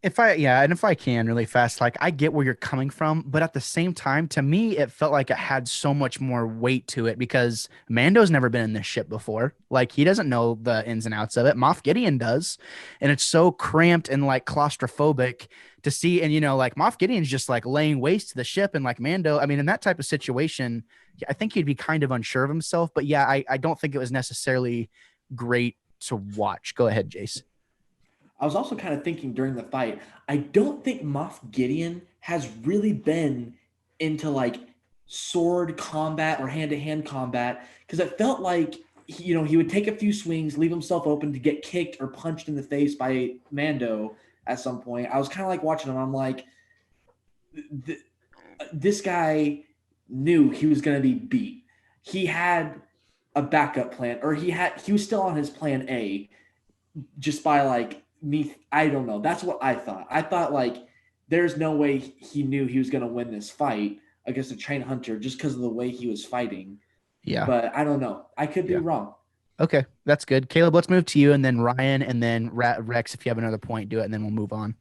If I can really fast, like, I get where you're coming from, but at the same time, to me, it felt like it had so much more weight to it because Mando's never been in this ship before. Like, he doesn't know the ins and outs of it. Moff Gideon does. And it's so cramped and like claustrophobic to see. And, like, Moff Gideon's just like laying waste to the ship, and like Mando, I mean, in that type of situation, I think he'd be kind of unsure of himself, but yeah, I don't think it was necessarily great to watch. Go ahead, Jace.
I was also kind of thinking during the fight, I don't think Moff Gideon has really been into like sword combat or hand-to-hand combat, because it felt like he would take a few swings, leave himself open to get kicked or punched in the face by Mando at some point. I was kind of like watching him. I'm like, this guy knew he was going to be beat. He had a backup plan, or he was still on his plan A, just by like me. I don't know. That's what I thought. I thought like there's no way he knew he was going to win this fight against a trained hunter just because of the way he was fighting.
Yeah.
But I don't know. I could be wrong.
Okay, that's good. Caleb, let's move to you, and then Ryan, and then Rex. If you have another point, do it, and then we'll move on.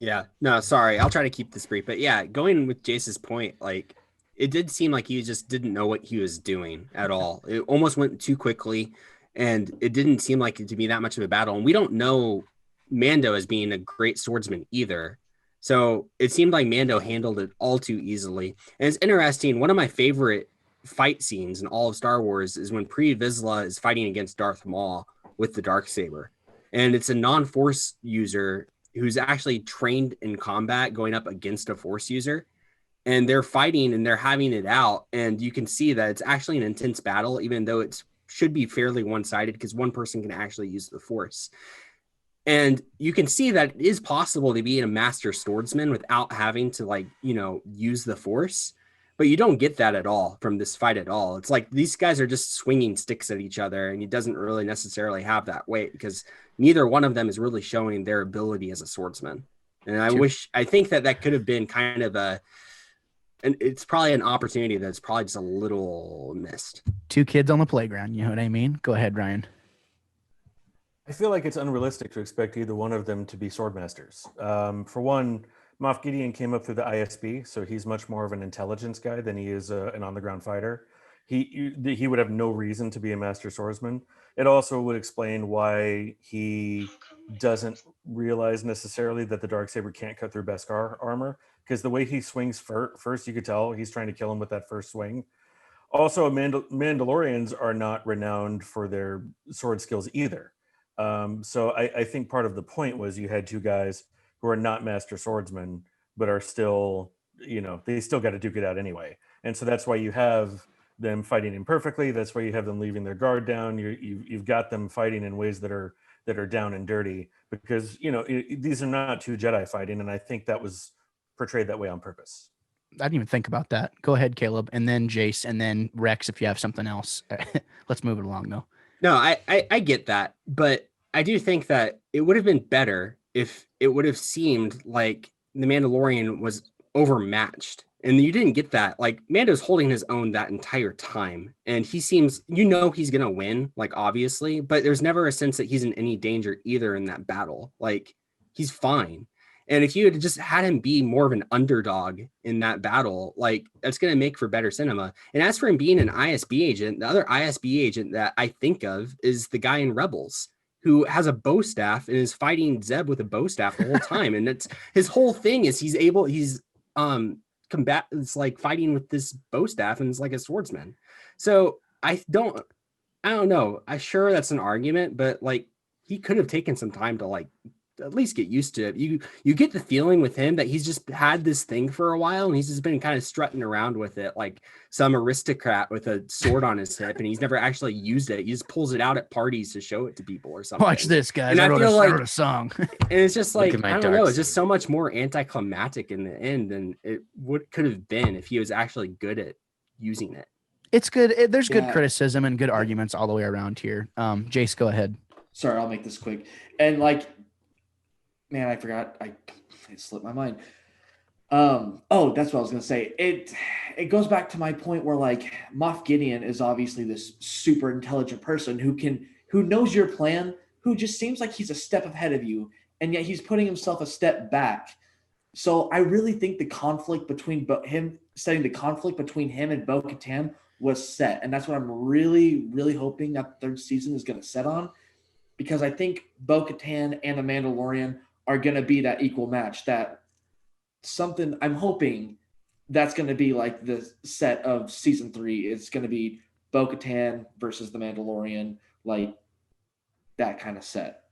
Yeah, no, sorry. I'll try to keep this brief. But yeah, going with Jace's point, like it did seem like he just didn't know what he was doing at all. It almost went too quickly, and it didn't seem like it to be that much of a battle. And we don't know Mando as being a great swordsman either. So it seemed like Mando handled it all too easily. And it's interesting. One of my favorite fight scenes in all of Star Wars is when Pre Vizsla is fighting against Darth Maul with the Darksaber. And it's a non-force user who's actually trained in combat going up against a force user, and they're fighting and they're having it out. And you can see that it's actually an intense battle, even though it should be fairly one-sided because one person can actually use the force. And you can see that it is possible to be a master swordsman without having to use the force. But you don't get that at all from this fight at all. It's like these guys are just swinging sticks at each other, and he doesn't really necessarily have that weight because neither one of them is really showing their ability as a swordsman. And I think that could have been kind of and it's probably an opportunity that's probably just a little missed.
Two kids on the playground, you know what I mean? Go ahead, Ryan.
I feel like it's unrealistic to expect either one of them to be swordmasters. For one, Moff Gideon came up through the ISB, so he's much more of an intelligence guy than he is an on-the-ground fighter. He would have no reason to be a master swordsman. It also would explain why he doesn't realize necessarily that the Darksaber can't cut through Beskar armor, because the way he swings first, you could tell he's trying to kill him with that first swing. Also, Mandalorians are not renowned for their sword skills either. So I think part of the point was you had two guys who are not master swordsmen, but are still, they still got to duke it out anyway. And so that's why you have them fighting imperfectly. That's why you have them leaving their guard down. You've got them fighting in ways that are down and dirty because, these are not two Jedi fighting. And I think that was portrayed that way on purpose.
I didn't even think about that. Go ahead, Caleb, and then Jace, and then Rex if you have something else. Let's move it along, though.
No, I get that, but I do think that it would have been better if it would have seemed like the Mandalorian was overmatched. And you didn't get that. Like, Mando's holding his own that entire time. And he seems, he's going to win, like, obviously, but there's never a sense that he's in any danger either in that battle. Like, he's fine. And if you had just had him be more of an underdog in that battle, like, that's going to make for better cinema. And as for him being an ISB agent, the other ISB agent that I think of is the guy in Rebels who has a bow staff and is fighting Zeb with a bow staff the whole time. And it's his whole thing is he's it's like fighting with this bow staff and it's like a swordsman. So I don't know. I'm sure that's an argument, but like he could have taken some time to like at least get used to it. You get the feeling with him that he's just had this thing for a while and he's just been kind of strutting around with it like some aristocrat with a sword on his hip, and he's never actually used it. He just pulls it out at parties to show it to people or something.
Watch this, guys.
And I
wrote a song.
And it's just like, I don't know, it's just
saber.
so much more anticlimactic in the end than it could have been if he was actually good at using it.
It's good. There's good criticism and good arguments all the way around here. Jace, go ahead.
Sorry, I'll make this quick. And like, man, I forgot. It slipped my mind. Oh, that's what I was gonna say. It goes back to my point where like Moff Gideon is obviously this super intelligent person who knows your plan, who just seems like he's a step ahead of you, and yet he's putting himself a step back. So I really think the conflict between him and Bo-Katan was set, and that's what I'm really, really hoping that third season is gonna set on, because I think Bo-Katan and the Mandalorian are going to be that equal match. That something I'm hoping that's going to be like the set of season 3. It's going to be Bo-Katan versus the Mandalorian, like that kind of set.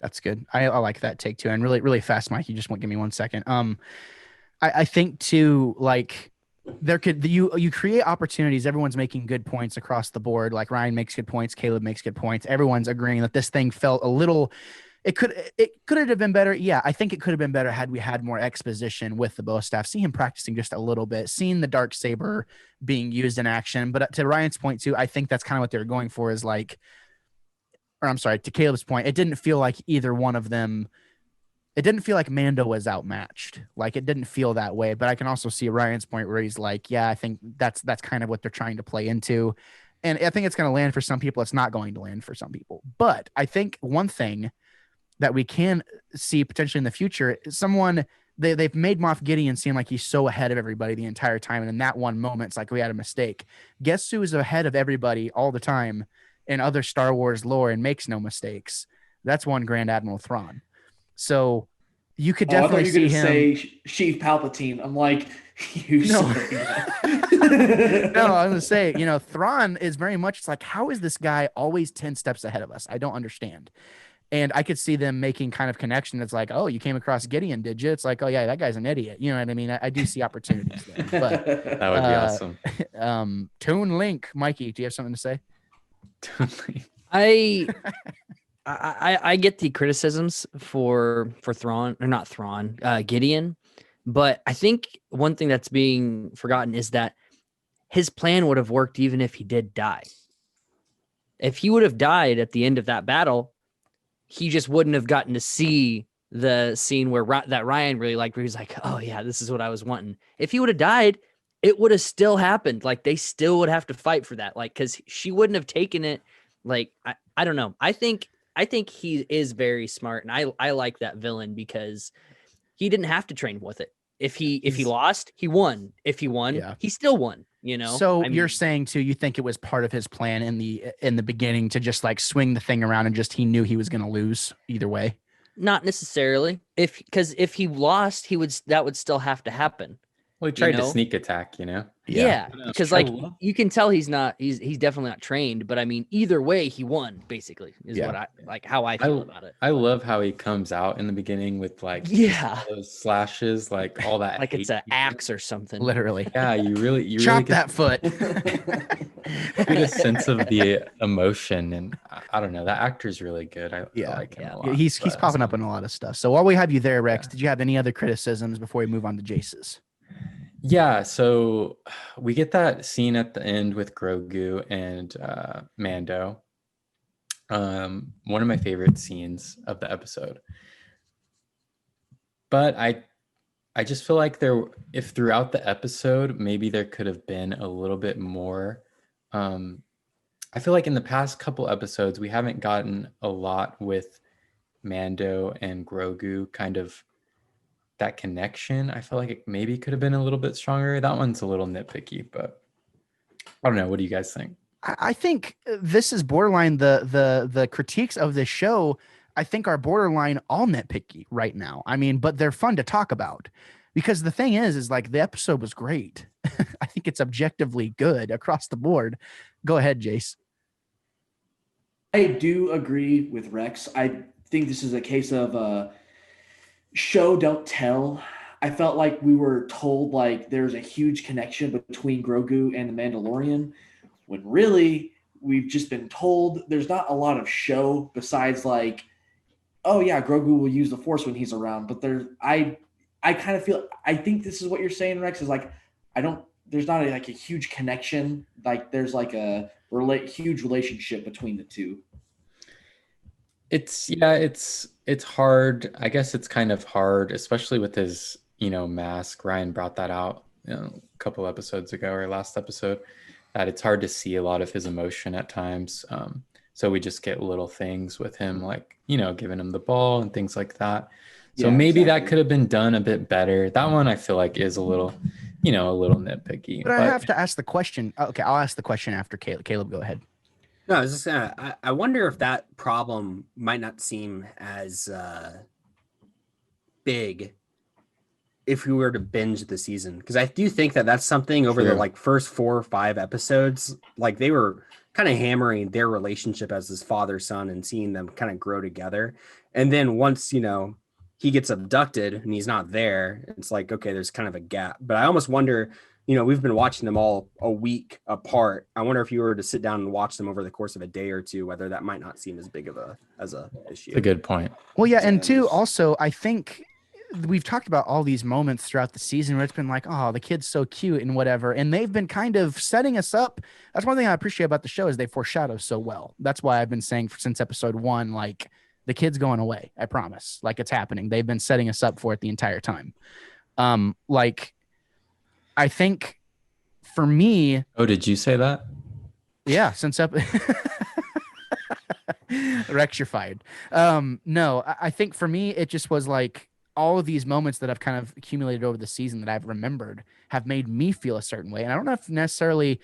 That's good. I like that take too. And really, really fast, Mike. You just won't give me 1 second. I think too, like you create opportunities. Everyone's making good points across the board. Like Ryan makes good points, Caleb makes good points. Everyone's agreeing that this thing felt a little. Could it have been better? Yeah, I think it could have been better had we had more exposition with the bow staff. See him practicing just a little bit, seeing the dark saber being used in action. But to Ryan's point too, I think that's kind of what they're going for. Is like, or I'm sorry, to Caleb's point, it didn't feel like either one of them. It didn't feel like Mando was outmatched. Like it didn't feel that way. But I can also see Ryan's point where he's like, yeah, I think that's kind of what they're trying to play into. And I think it's going to land for some people. It's not going to land for some people. But I think one thing that we can see potentially in the future is they've made Moff Gideon seem like he's so ahead of everybody the entire time. And in that one moment, it's like we had a mistake. Guess who is ahead of everybody all the time in other Star Wars lore and makes no mistakes? That's one Grand Admiral Thrawn. So you could definitely see him.
Say Sheev Palpatine. I'm like,
no. No, I'm gonna say, Thrawn is very much. It's like, how is this guy always 10 steps ahead of us? I don't understand. And I could see them making kind of connection. It's like, oh, you came across Gideon, did you? It's like, oh yeah, that guy's an idiot. You know what I mean? I do see opportunities there. But
That would be awesome.
Toon Link, Mikey, do you have something to say?
Toon Link.
I get the criticisms for Thrawn, or not Thrawn, Gideon, but I think one thing that's being forgotten is that his plan would have worked even if he did die. If he would have died at the end of that battle, he just wouldn't have gotten to see the scene where that Ryan really liked, where he's like, oh yeah, this is what I was wanting. If he would have died, it would have still happened. Like they still would have to fight for that. Like, cause she wouldn't have taken it. Like, I don't know. I think he is very smart, and I like that villain because he didn't have to train with it. If he lost, he won. If he won, he still won.
So you're saying too, you think it was part of his plan in the beginning to just like swing the thing around and just he knew he was going to lose either way?
Not necessarily. Because if he lost, that would still have to happen.
Well, he tried to sneak attack,
Yeah, because like you can tell he's definitely not trained, but I mean either way he won basically is what I like how I feel about it.
I love how he comes out in the beginning with like those slashes, like all that,
like it's an axe or something.
Literally.
Yeah, you really
chop that foot.
Get a sense of the emotion, and I don't know, that actor's really good. I like him a lot.
He's popping up in a lot of stuff. So while we have you there, Rex, did you have any other criticisms before we move on to Jace's?
Yeah, so we get that scene at the end with Grogu and Mando. One of my favorite scenes of the episode. But I just feel like if throughout the episode, maybe there could have been a little bit more. I feel like in the past couple episodes, we haven't gotten a lot with Mando and Grogu kind of that connection. I feel like it maybe could have been a little bit stronger. That one's a little nitpicky, but I don't know. What do you guys think?
I think this is borderline the critiques of this show. I think are borderline all nitpicky right now. I mean, but they're fun to talk about because the thing is like the episode was great. I think it's objectively good across the board. Go ahead, Jace.
I do agree with Rex. I think this is a case of show don't tell. I felt like we were told like there's a huge connection between Grogu and the Mandalorian, when really we've just been told there's not a lot of show besides like, oh yeah, Grogu will use the Force when he's around. But I kind of feel, I think this is what you're saying, Rex, is like, there's not a huge connection. Like there's like a huge relationship between the two.
It's hard. I guess it's kind of hard, especially with his, mask. Ryan brought that out a couple episodes ago or last episode, that it's hard to see a lot of his emotion at times. So we just get little things with him, like, giving him the ball and things like that. So maybe that could have been done a bit better. That one I feel like is a little, a little nitpicky.
But I have to ask the question. Okay, I'll ask the question after Caleb. Caleb, go ahead.
No, I was just I wonder if that problem might not seem as big if we were to binge the season, because I do think that that's something over the first 4 or 5 episodes, like they were kind of hammering their relationship as this father-son and seeing them kind of grow together. And then once, he gets abducted and he's not there, it's like, okay, there's kind of a gap. But I almost wonder we've been watching them all a week apart. I wonder if you were to sit down and watch them over the course of a day or two, whether that might not seem as big of a issue.
It's a good point.
Well, yeah, and two, also, I think we've talked about all these moments throughout the season where it's been like, oh, the kid's so cute and whatever, and they've been kind of setting us up. That's one thing I appreciate about the show is they foreshadow so well. That's why I've been saying since episode 1, like, the kid's going away. I promise. Like, it's happening. They've been setting us up for it the entire time. Like, I think for me.
Oh, did you say that?
Yeah, since up. Rex, you're fired. No, I think for me, it just was like all of these moments that I've kind of accumulated over the season that I've remembered have made me feel a certain way. And I don't know if necessarily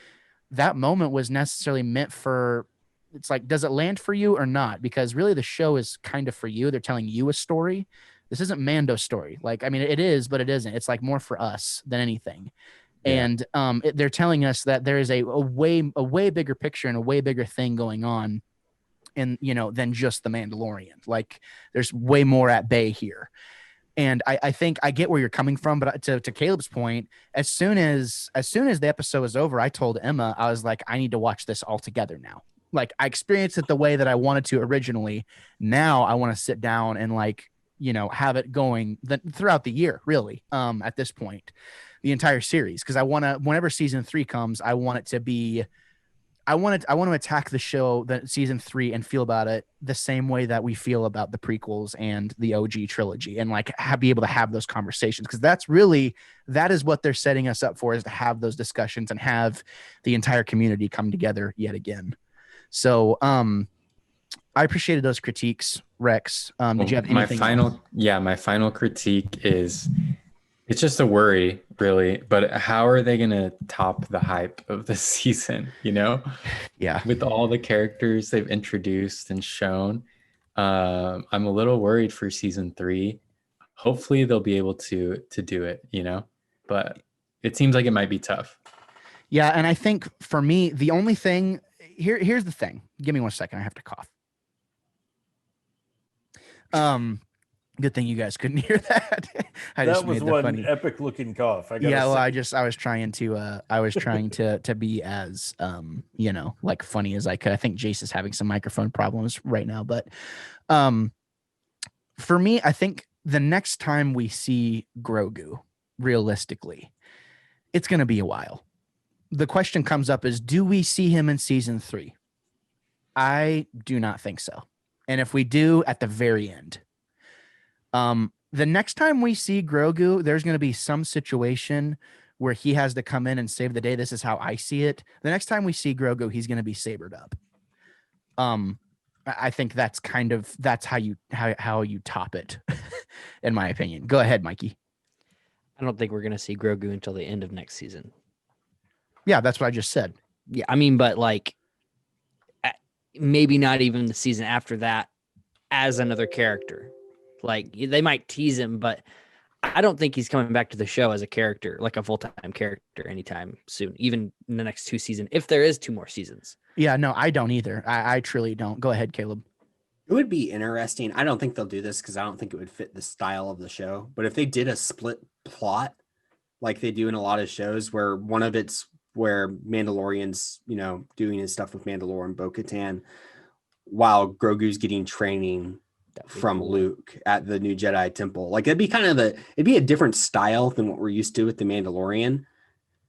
that moment was necessarily meant for, it's like, does it land for you or not? Because really the show is kind of for you. They're telling you a story. This isn't Mando's story. Like, I mean, it is, but it isn't. It's like more for us than anything. Yeah. And they're telling us that there is a way bigger picture and a way bigger thing going on in, than just the Mandalorian. Like, there's way more at bay here. And I think I get where you're coming from, but to Caleb's point, as soon as the episode was over, I told Emma, I was like, I need to watch this all together now. Like, I experienced it the way that I wanted to originally. Now I want to sit down and have it going throughout the year, really. At this point, the entire series, because I want to, whenever season 3 comes, I want it to be, I want to attack the show, that season 3, and feel about it the same way that we feel about the prequels and the OG trilogy, and be able to have those conversations, because that is what they're setting us up for, is to have those discussions and have the entire community come together yet again. So, I appreciated those critiques, Rex. Did you have anything else?
My final critique is, it's just a worry, really. But how are they going to top the hype of the season,
Yeah.
With all the characters they've introduced and shown. I'm a little worried for season 3. Hopefully they'll be able to do it, But it seems like it might be tough.
Yeah, and I think for me, the only thing... Here's the thing. Give me 1 second. I have to cough. Good thing you guys couldn't hear that.
That was one epic looking cough.
I was trying to be as funny as I could. I think Jace is having some microphone problems right now, but for me, I think the next time we see Grogu, realistically, it's going to be a while. The question comes up is, do we see him in season 3? I do not think so. And if we do, at the very end. The next time we see Grogu, there's going to be some situation where he has to come in and save the day. This is how I see it. The next time we see Grogu, he's going to be sabered up. I think that's how you top it, in my opinion. Go ahead, Mikey.
I don't think we're going to see Grogu until the end of next season.
Yeah, that's what I just said.
Yeah, I mean, but maybe not even the season after that as another character. Like, they might tease him, but I don't think he's coming back to the show as a character, like a full-time character, anytime soon, even in the next 2 seasons, if there is 2 more seasons.
Yeah, no, I don't either. I truly don't. Go ahead, Caleb.
It would be interesting. I don't think they'll do this because I don't think it would fit the style of the show. But if they did a split plot, like they do in a lot of shows, where one of it's where Mandalorian's, doing his stuff with Mandalore and Bo-Katan, while Grogu's getting training from Luke at the new Jedi Temple. Like, it'd be a different style than what we're used to with the Mandalorian,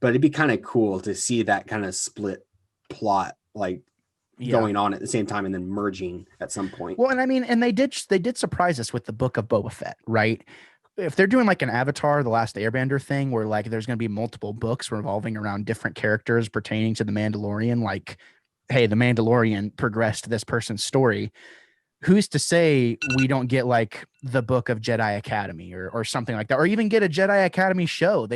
but it'd be kind of cool to see that kind of split plot, going on at the same time and then merging at some point.
Well, and I mean, and they did surprise us with the Book of Boba Fett, right? If they're doing like an Avatar, The Last Airbender thing, where there's going to be multiple books revolving around different characters pertaining to the Mandalorian, like, hey, the Mandalorian progressed this person's story. Who's to say we don't get the Book of Jedi Academy or something like that, or even get a Jedi Academy show?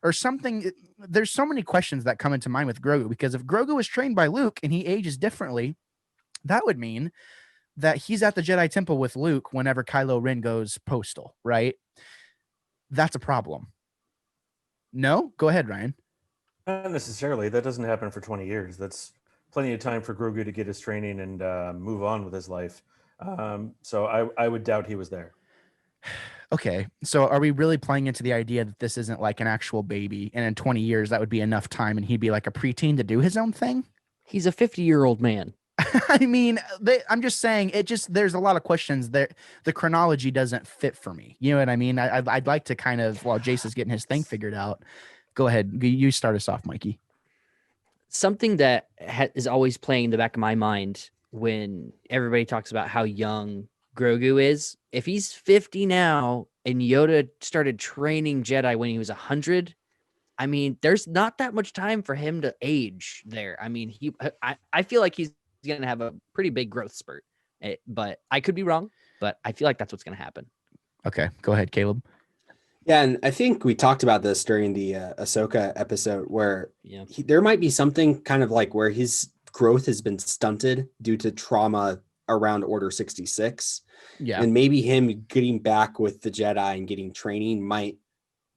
Or something. There's so many questions that come into mind with Grogu, because if Grogu was trained by Luke and he ages differently, that would mean that he's at the Jedi Temple with Luke whenever Kylo Ren goes postal, right? That's a problem. No? Go ahead, Ryan.
Not necessarily. That doesn't happen for 20 years. That's plenty of time for Grogu to get his training and move on with his life. So I would doubt he was there.
Okay, so are we really playing into the idea that this isn't like an actual baby, and in 20 years that would be enough time, and he'd be like a preteen to do his own thing?
He's a 50-year-old man.
I mean, I'm just saying there's a lot of questions there. The chronology doesn't fit for me. You know what I mean? I'd like to kind of, while Jace is getting his thing figured out, go ahead. You start us off, Mikey.
Something that is always playing in the back of my mind when everybody talks about how young Grogu is. If he's 50 now and Yoda started training Jedi when he was 100, I mean, there's not that much time for him to age there. I mean, I feel like he's going to have a pretty big growth spurt, but I could be wrong, but I feel like that's what's going to happen.
Okay, go ahead, Caleb.
Yeah, and I think we talked about this during the Ahsoka episode where there might be something kind of like where his growth has been stunted due to trauma around Order 66.
Yeah.
And maybe him getting back with the Jedi and getting training might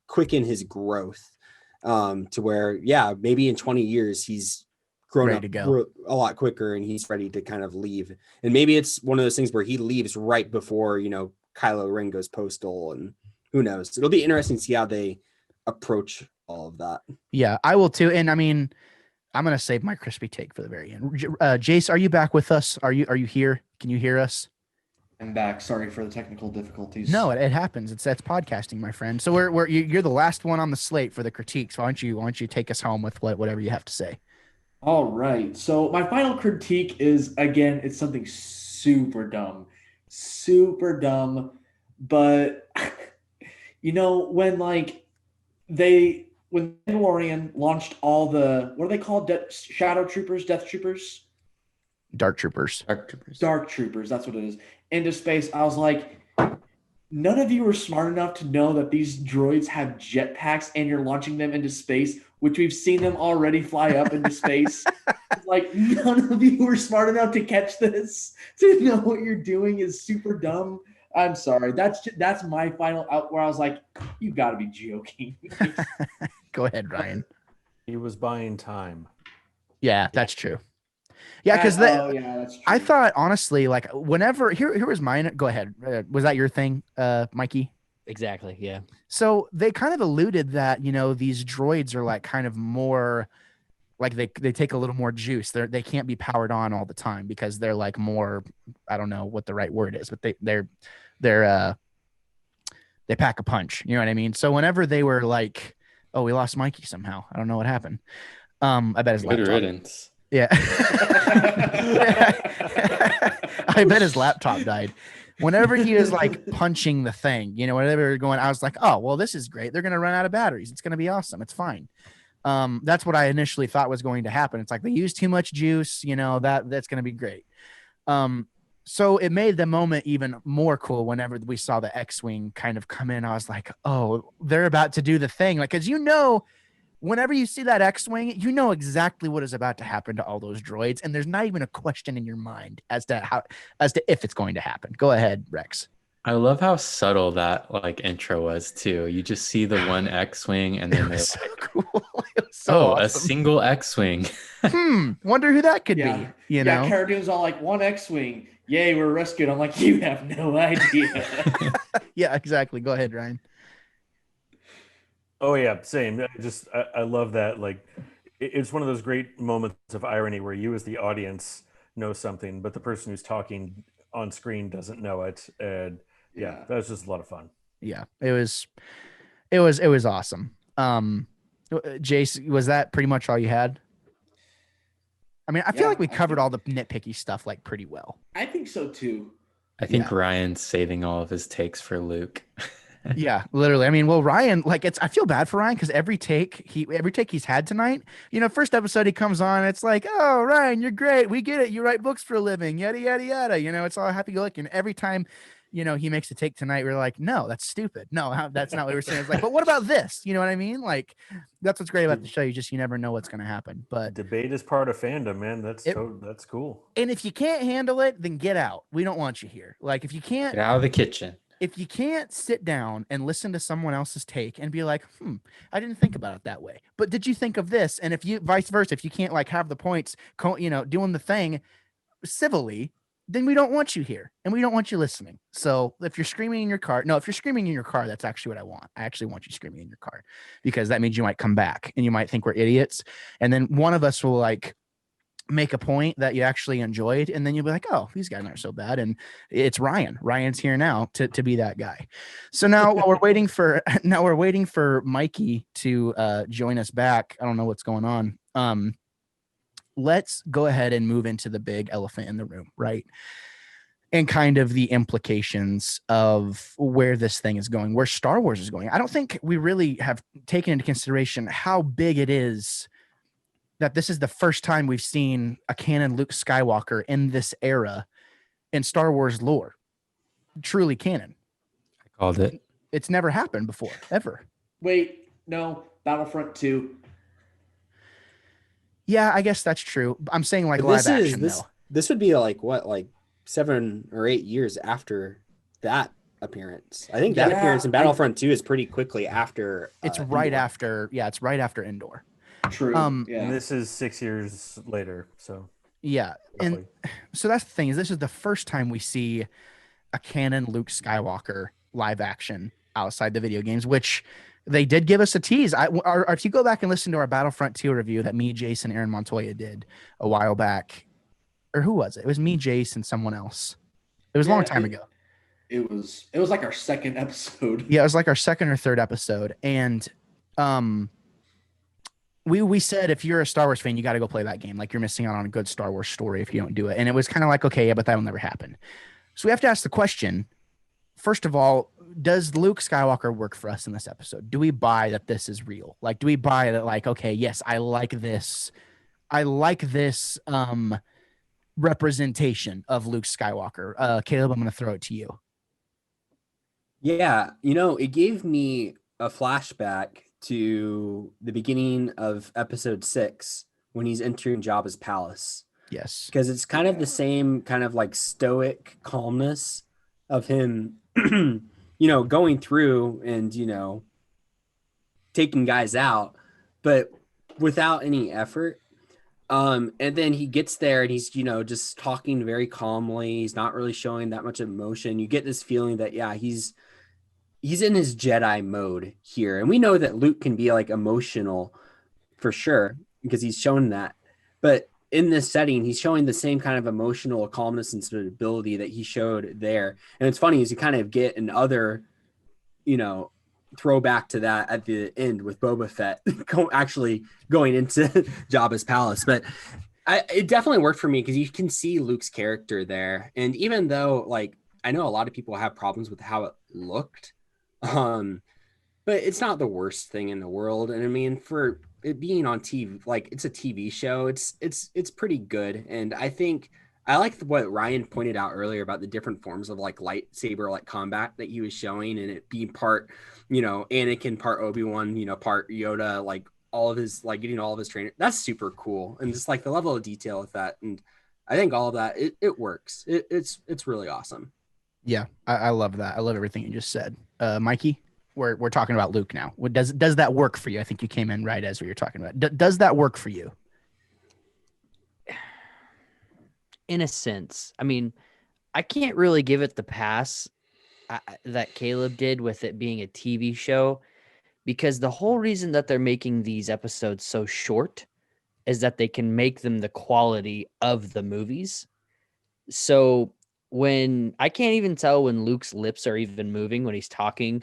quicken his growth to where, maybe in 20 years he's grown
ready
up
to go
a lot quicker and he's ready to kind of leave. And maybe it's one of those things where he leaves right before, Kylo Ren goes postal, and who knows? It'll be interesting to see how they approach all of that.
Yeah, I will too. And I mean, I'm going to save my crispy take for the very end. Jace, are you back with us? Are you here? Can you hear us?
I'm back. Sorry for the technical difficulties.
No, it happens. That's podcasting, my friend. So you're the last one on the slate for the critiques. Why don't you take us home with whatever you have to say?
All right. So my final critique is, again, it's something super dumb, but when when Mandalorian launched all the, what are they called? Shadow Troopers, Death Troopers?
Dark Troopers.
Dark Troopers, that's what it is. Into space, I was like, none of you are smart enough to know that these droids have jetpacks and you're launching them into space, which we've seen them already fly up into space. Like, none of you were smart enough to catch this, to know what you're doing is super dumb. I'm sorry. That's my final out where I was like, you got to be joking.
Go ahead, Ryan.
He was buying time.
Yeah, that's true. Yeah, because
that's true.
I thought, honestly, like, whenever here was mine. Go ahead. Was that your thing, Mikey?
Exactly. Yeah.
So they kind of alluded that these droids are like kind of more like they take a little more juice. They can't be powered on all the time because they're like more, I don't know what the right word is, but they pack a punch. You know what I mean? So whenever they were like, oh, we lost Mikey somehow. I don't know what happened. I bet his
Good
laptop.
riddance.
Yeah. I bet his laptop died. Whenever he was like punching the thing, whenever they were going, I was like, oh, well, this is great. They're going to run out of batteries. It's going to be awesome. It's fine. That's what I initially thought was going to happen. It's like they used too much juice, that's going to be great. So it made the moment even more cool whenever we saw the X-Wing kind of come in. I was like, oh, they're about to do the thing. Like, cause whenever you see that X-Wing, you know exactly what is about to happen to all those droids. And there's not even a question in your mind as to if it's going to happen. Go ahead, Rex.
I love how subtle that intro was too. You just see the one X-Wing and then they're
so cool. It was so awesome.
A single X-Wing.
Wonder who that could be.
Yeah, Cara Dune's all like, one X-Wing. Yay, we're rescued. I'm like, you have no idea.
Yeah, exactly. Go ahead, Ryan.
Oh yeah, same. I love that. Like, it's one of those great moments of irony where you as the audience know something, but the person who's talking on screen doesn't know it. And that was just a lot of fun.
Yeah, it was awesome. Jace, was that pretty much all you had? I mean, I feel like we covered all the nitpicky stuff like pretty well.
I think so too.
I think Ryan's saving all of his takes for Luke.
Yeah, literally. I mean, well, Ryan, I feel bad for Ryan because every take he's had tonight, first episode he comes on, it's like, oh, Ryan, you're great. We get it. You write books for a living, yada, yada, yada. It's all happy-go-lucky. And every time, he makes a take tonight, we're like, no, that's stupid. No, that's not what we're saying. It's like, but what about this? You know what I mean? Like, that's what's great about the show. You never know what's going to happen. But
debate is part of fandom, man. That's cool.
And if you can't handle it, then get out. We don't want you here. Like, if you can't
get out of the kitchen.
If you can't sit down and listen to someone else's take and be like, I didn't think about it that way, but did you think of this? And if you vice versa, if you can't have the points, doing the thing civilly, then we don't want you here and we don't want you listening. So if you're screaming in your car, no, if you're screaming in your car, that's actually what I want. I actually want you screaming in your car because that means you might come back and you might think we're idiots. And then one of us will like make a point that you actually enjoyed. And then you'll be like, oh, these guys aren't so bad. And it's Ryan. Ryan's here now to be that guy. So now while we're waiting for Mikey to join us back. I don't know what's going on. Let's go ahead and move into the big elephant in the room, right? And kind of the implications of where this thing is going, where Star Wars is going. I don't think we really have taken into consideration how big it is that this is the first time we've seen a canon Luke Skywalker in this era in Star Wars lore. Truly canon.
I called it.
It's never happened before, ever.
Wait, no, Battlefront 2.
Yeah, I guess that's true. I'm saying like live action though.
This would be like what, like 7 or 8 years after that appearance. I think that appearance in Battlefront 2 is pretty quickly after.
It's right
Endor.
after. Yeah, it's right after Endor.
True.
And this is 6 years later. So
yeah,
roughly.
and so that's the thing is this is the first time we see a canon Luke Skywalker live action outside the video games, which they did give us a tease. If you go back and listen to our Battlefront 2 review that me, Jason, Aaron Montoya did a while back, or who was it? It was me, Jason, someone else. It was a long time ago.
It was like our second episode.
Yeah, it was like our second or third episode, and we said if you're a Star Wars fan, you got to go play that game. Like you're missing out on a good Star Wars story if you don't do it. And it was kind of like, okay, yeah, but that'll never happen. So we have to ask the question. First of all, does Luke Skywalker work for us in this episode? Do we buy that this is real? Like, do we buy that, like, okay, yes, I like this representation of Luke Skywalker. Caleb, I'm going to throw it to you.
Yeah, it gave me a flashback to the beginning of episode 6 when he's entering Jabba's palace.
Yes.
Because it's kind of the same kind of like stoic calmness of him, going through and, taking guys out, but without any effort. And then he gets there and he's, just talking very calmly. He's not really showing that much emotion. You get this feeling that, yeah, he's in his Jedi mode here. And we know that Luke can be like emotional for sure because he's shown that. But in this setting, he's showing the same kind of emotional calmness and stability that he showed there. And it's funny is you kind of get another, throwback to that at the end with Boba Fett actually going into Jabba's palace. But it definitely worked for me because you can see Luke's character there. And even though like, I know a lot of people have problems with how it looked, but it's not the worst thing in the world. And I mean, for it being on TV, like it's a TV show, it's pretty good. And I think I like what Ryan pointed out earlier about the different forms of like lightsaber like combat that he was showing, and it being part, Anakin, part Obi-Wan, part Yoda, like all of his like getting all of his training. That's super cool, and just like the level of detail with that, and I think all of that it works. It's really awesome.
Yeah, I love that. I love everything you just said, Mikey. We're talking about Luke now. Does that work for you? I think you came in right as we were talking about. Does that work for you?
In a sense, I mean, I can't really give it the pass that Caleb did with it being a TV show, because the whole reason that they're making these episodes so short is that they can make them the quality of the movies. So when I can't even tell when Luke's lips are even moving when he's talking,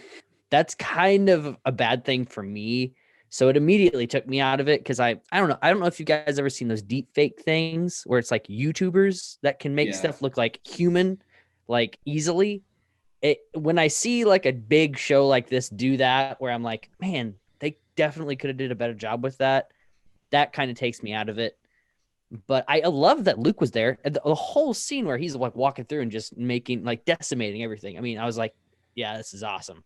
that's kind of a bad thing for me. So it immediately took me out of it because I don't know if you guys ever seen those deep fake things where it's like YouTubers that can make stuff look like human, like easily. When I see like a big show like this do that, where I'm like, man, they definitely could have did a better job with that. That kind of takes me out of it. But I love that Luke was there. And the whole scene where he's like walking through and just making like decimating everything. I mean, I was like, yeah, this is awesome.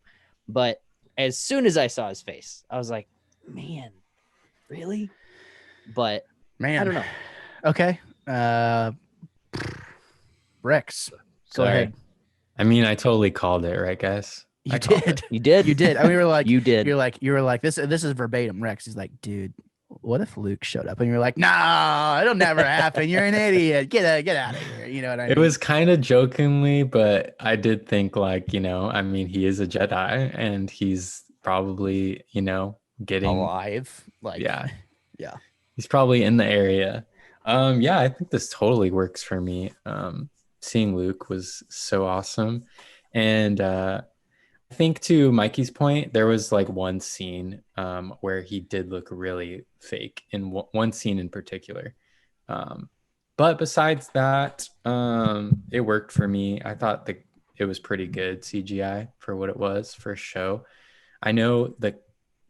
But as soon as I saw his face, I was like, man, really? But
man,
I don't know.
Okay. Rex, go ahead.
I mean, I totally called it, right, guys?
You did.
You did.
You did. And we were like,
you did.
You were like, this is verbatim. Rex. He's like, dude, what if Luke showed up and you're like, no, it'll never happen. You're an idiot. Get out of here. You know what I mean?
It was kind of jokingly, but I did think like, I mean, he is a Jedi and he's probably, getting
alive. Like,
yeah,
yeah.
he's probably in the area. Yeah, I think this totally works for me. Seeing Luke was so awesome. And I think to Mikey's point, there was like one scene where he did look really fake in one scene in particular. But besides that, it worked for me. I thought it was pretty good CGI for what it was for a show. I know the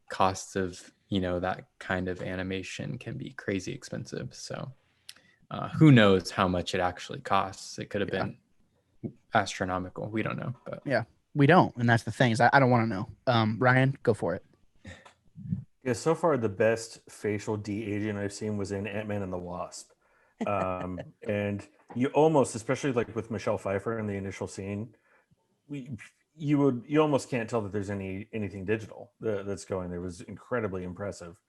costs of, that kind of animation can be crazy expensive. So who knows how much it actually costs? It could have been astronomical. We don't know, but
yeah, we don't. And that's the thing is I don't want to know. Ryan, go for it.
Yeah, so far the best facial de-aging I've seen was in Ant-Man and the Wasp. And you almost, especially like with Michelle Pfeiffer in the initial scene, you almost can't tell that there's anything digital that's going there. It was incredibly impressive.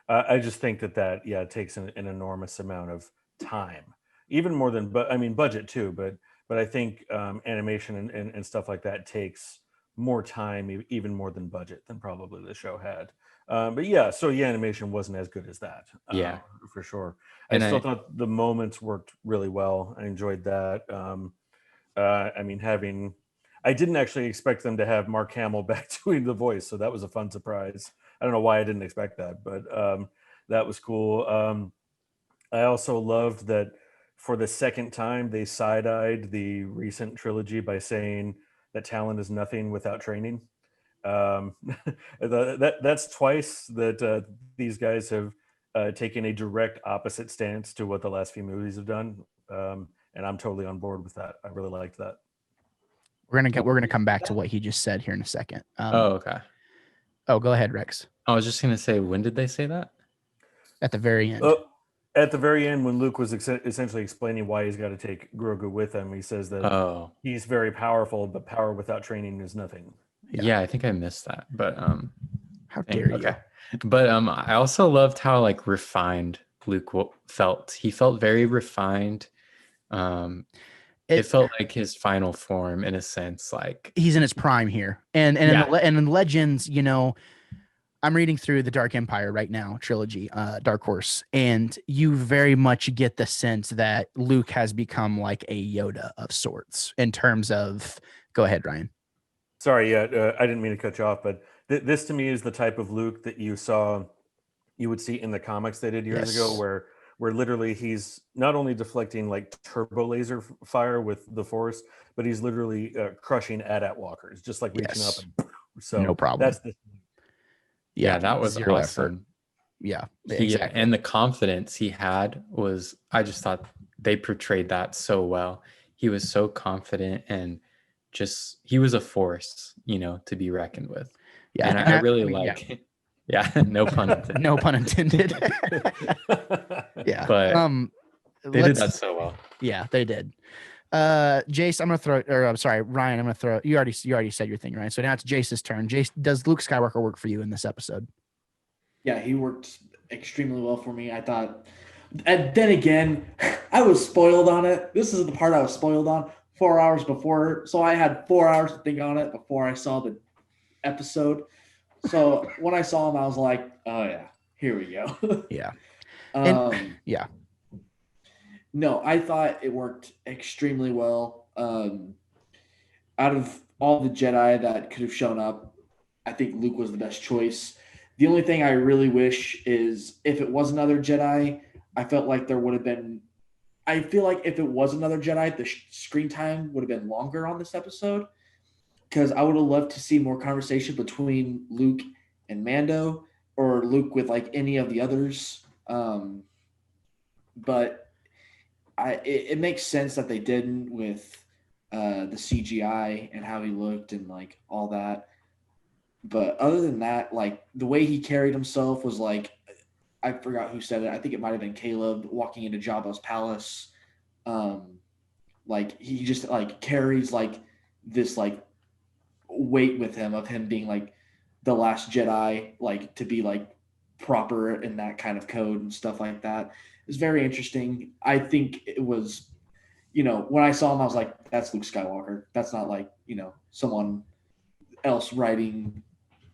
I just think that takes an enormous amount of time, even more than, but I mean budget too, but I think animation and stuff like that takes more time, even more than budget than probably the show had. But yeah, so the animation wasn't as good as that.
Yeah,
for sure.
And
I still thought the moments worked really well. I enjoyed that. I mean, I didn't actually expect them to have Mark Hamill back doing the voice, so that was a fun surprise. I don't know why I didn't expect that, but that was cool. I also loved that for the second time they side-eyed the recent trilogy by saying that talent is nothing without training. That's twice that these guys have taken a direct opposite stance to what the last few movies have done, and I'm totally on board with that. I really liked that.
We're gonna come back to what he just said here in a second.
okay.
Oh, go ahead, Rex.
I was just gonna say, when did they say that?
At the very end.
At the very end, when Luke was essentially explaining why he's got to take Grogu with him, he says that he's very powerful, but power without training is nothing.
Yeah, I think I missed that, but
how dare you?
Okay, but I also loved how like refined Luke felt. He felt very refined. It felt like his final form in a sense, like
he's in his prime here, and in Legends, I'm reading through the Dark Empire right now trilogy, Dark Horse, and you very much get the sense that Luke has become like a Yoda of sorts in terms of. Go ahead, Ryan.
Sorry, I didn't mean to cut you off, but this to me is the type of Luke that you would see in the comics they did years ago, where literally he's not only deflecting like turbo laser fire with the Force, but he's literally crushing AT-AT walkers, just like reaching up. And, so
no problem.
That's the.
Yeah, that was awesome. Effort.
Yeah, exactly.
And the confidence he had was, I just thought they portrayed that so well. He was so confident and he was a force, to be reckoned with.
Yeah,
and I really like it. Yeah, no pun intended.
No pun intended. Yeah,
but they did that so well.
Yeah, they did. Jace, I'm sorry, Ryan, I'm gonna throw. You already said your thing, right? So now it's Jace's turn. Jace, does Luke Skywalker work for you in this episode?
Yeah, he worked extremely well for me. I thought, and then again, I was spoiled on it. This is the part I was spoiled on 4 hours before, so I had 4 hours to think on it before I saw the episode. So when I saw him, I was like, "Oh yeah, here we go."
Yeah. Yeah.
No, I thought it worked extremely well. Out of all the Jedi that could have shown up, I think Luke was the best choice. The only thing I really wish is if it was another Jedi, I felt like there would have been. I feel like if it was another Jedi, the screen time would have been longer on this episode, because I would have loved to see more conversation between Luke and Mando, or Luke with like any of the others. But it makes sense that they didn't with the CGI and how he looked and like all that. But other than that, like the way he carried himself was like, I forgot who said it. I think it might have been Caleb walking into Jabba's palace. Like he just like carries like this like weight with him of him being like the last Jedi, like to be like proper in that kind of code and stuff like that. It's very interesting. I think it was, when I saw him, I was like, that's Luke Skywalker. That's not like, someone else writing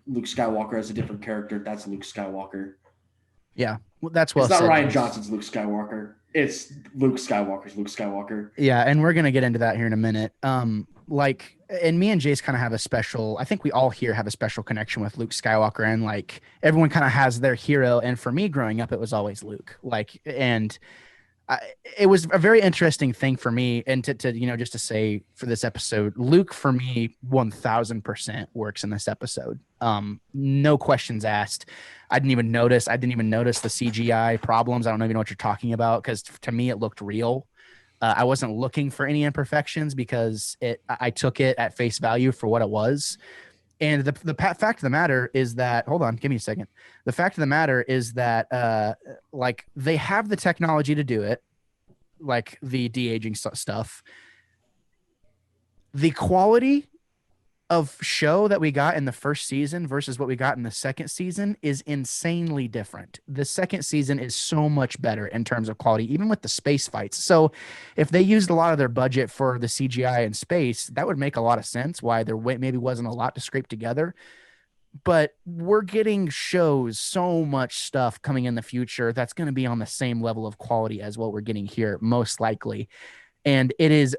Luke Skywalker as a different character. That's Luke Skywalker.
Yeah, well, that's well
It's not
said.
Ryan Johnson's Luke Skywalker. It's Luke Skywalker's Luke Skywalker.
Yeah, and we're gonna get into that here in a minute. And me and Jace kind of have a special. I think we all here have a special connection with Luke Skywalker, and like everyone kind of has their hero. And for me, growing up, it was always Luke. It was a very interesting thing for me, and to just to say for this episode, Luke for me 1000% works in this episode. No questions asked. I didn't even notice the CGI problems. I don't even know what you're talking about, because to me it looked real. I wasn't looking for any imperfections because I took it at face value for what it was. And the fact of the matter is that, hold on, give me a second. The fact of the matter is that, like, they have the technology to do it, like the de-aging stuff. The quality of show that we got in the first season versus what we got in the second season is insanely different. The second season is so much better in terms of quality, even with the space fights. So if they used a lot of their budget for the CGI in space, that would make a lot of sense why there maybe wasn't a lot to scrape together. But we're getting shows, so much stuff coming in the future that's going to be on the same level of quality as what we're getting here, most likely. And it's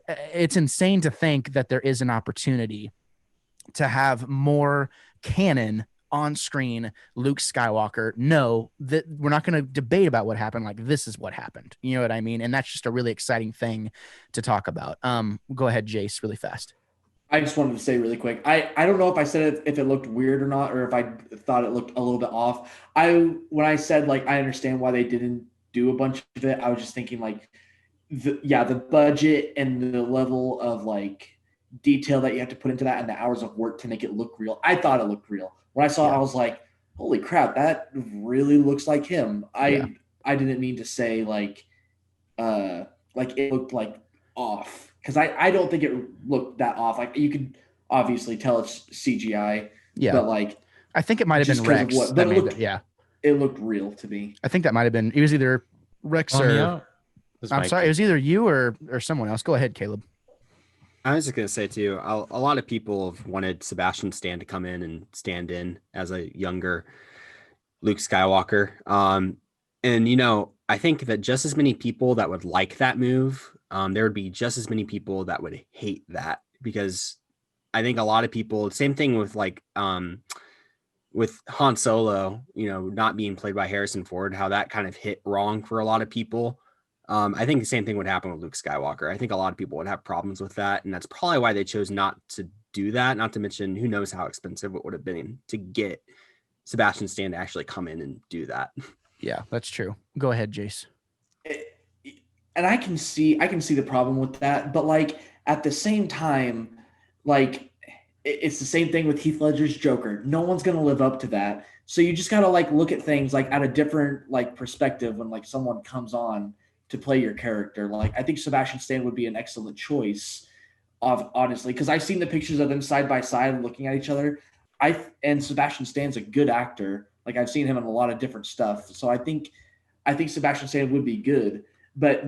insane to think that there is an opportunity to have more canon on screen Luke Skywalker. No, that we're not going to debate about what happened. Like, this is what happened. You know what I mean? And that's just a really exciting thing to talk about. Go ahead, Jace, really fast.
I just wanted to say really quick. I don't know if I said it, if it looked weird or not, or if I thought it looked a little bit off. When I said, like, I understand why they didn't do a bunch of it, I was just thinking, like, the budget and the level of, like, detail that you have to put into that and the hours of work to make it look real. I thought it looked real. When I saw it, I was like, holy crap, that really looks like him. I didn't mean to say like it looked like off, because I don't think it looked that off. Like, you could obviously tell it's CGI, but like,
I think it might have been Rex.
It looked real to me.
I think that might have been, it was either Rex or I'm sorry, it was either you or someone else. Go ahead, Caleb.
I was just going to say, too, a lot of people have wanted Sebastian Stan to come in and stand in as a younger Luke Skywalker. And, I think that just as many people that would like that move, there would be just as many people that would hate that, because I think a lot of people, same thing with with Han Solo, not being played by Harrison Ford, how that kind of hit wrong for a lot of people. I think the same thing would happen with Luke Skywalker. I think a lot of people would have problems with that, and that's probably why they chose not to do that. Not to mention, who knows how expensive it would have been to get Sebastian Stan to actually come in and do that.
Yeah, that's true. Go ahead, Jace.
And I can see the problem with that, but like at the same time, like it's the same thing with Heath Ledger's Joker. No one's gonna live up to that. So you just gotta like look at things like at a different like perspective when like someone comes on to play your character. Like, I think Sebastian Stan would be an excellent choice, honestly, because I've seen the pictures of them side by side looking at each other. And Sebastian Stan's a good actor. Like, I've seen him in a lot of different stuff. So I think Sebastian Stan would be good, but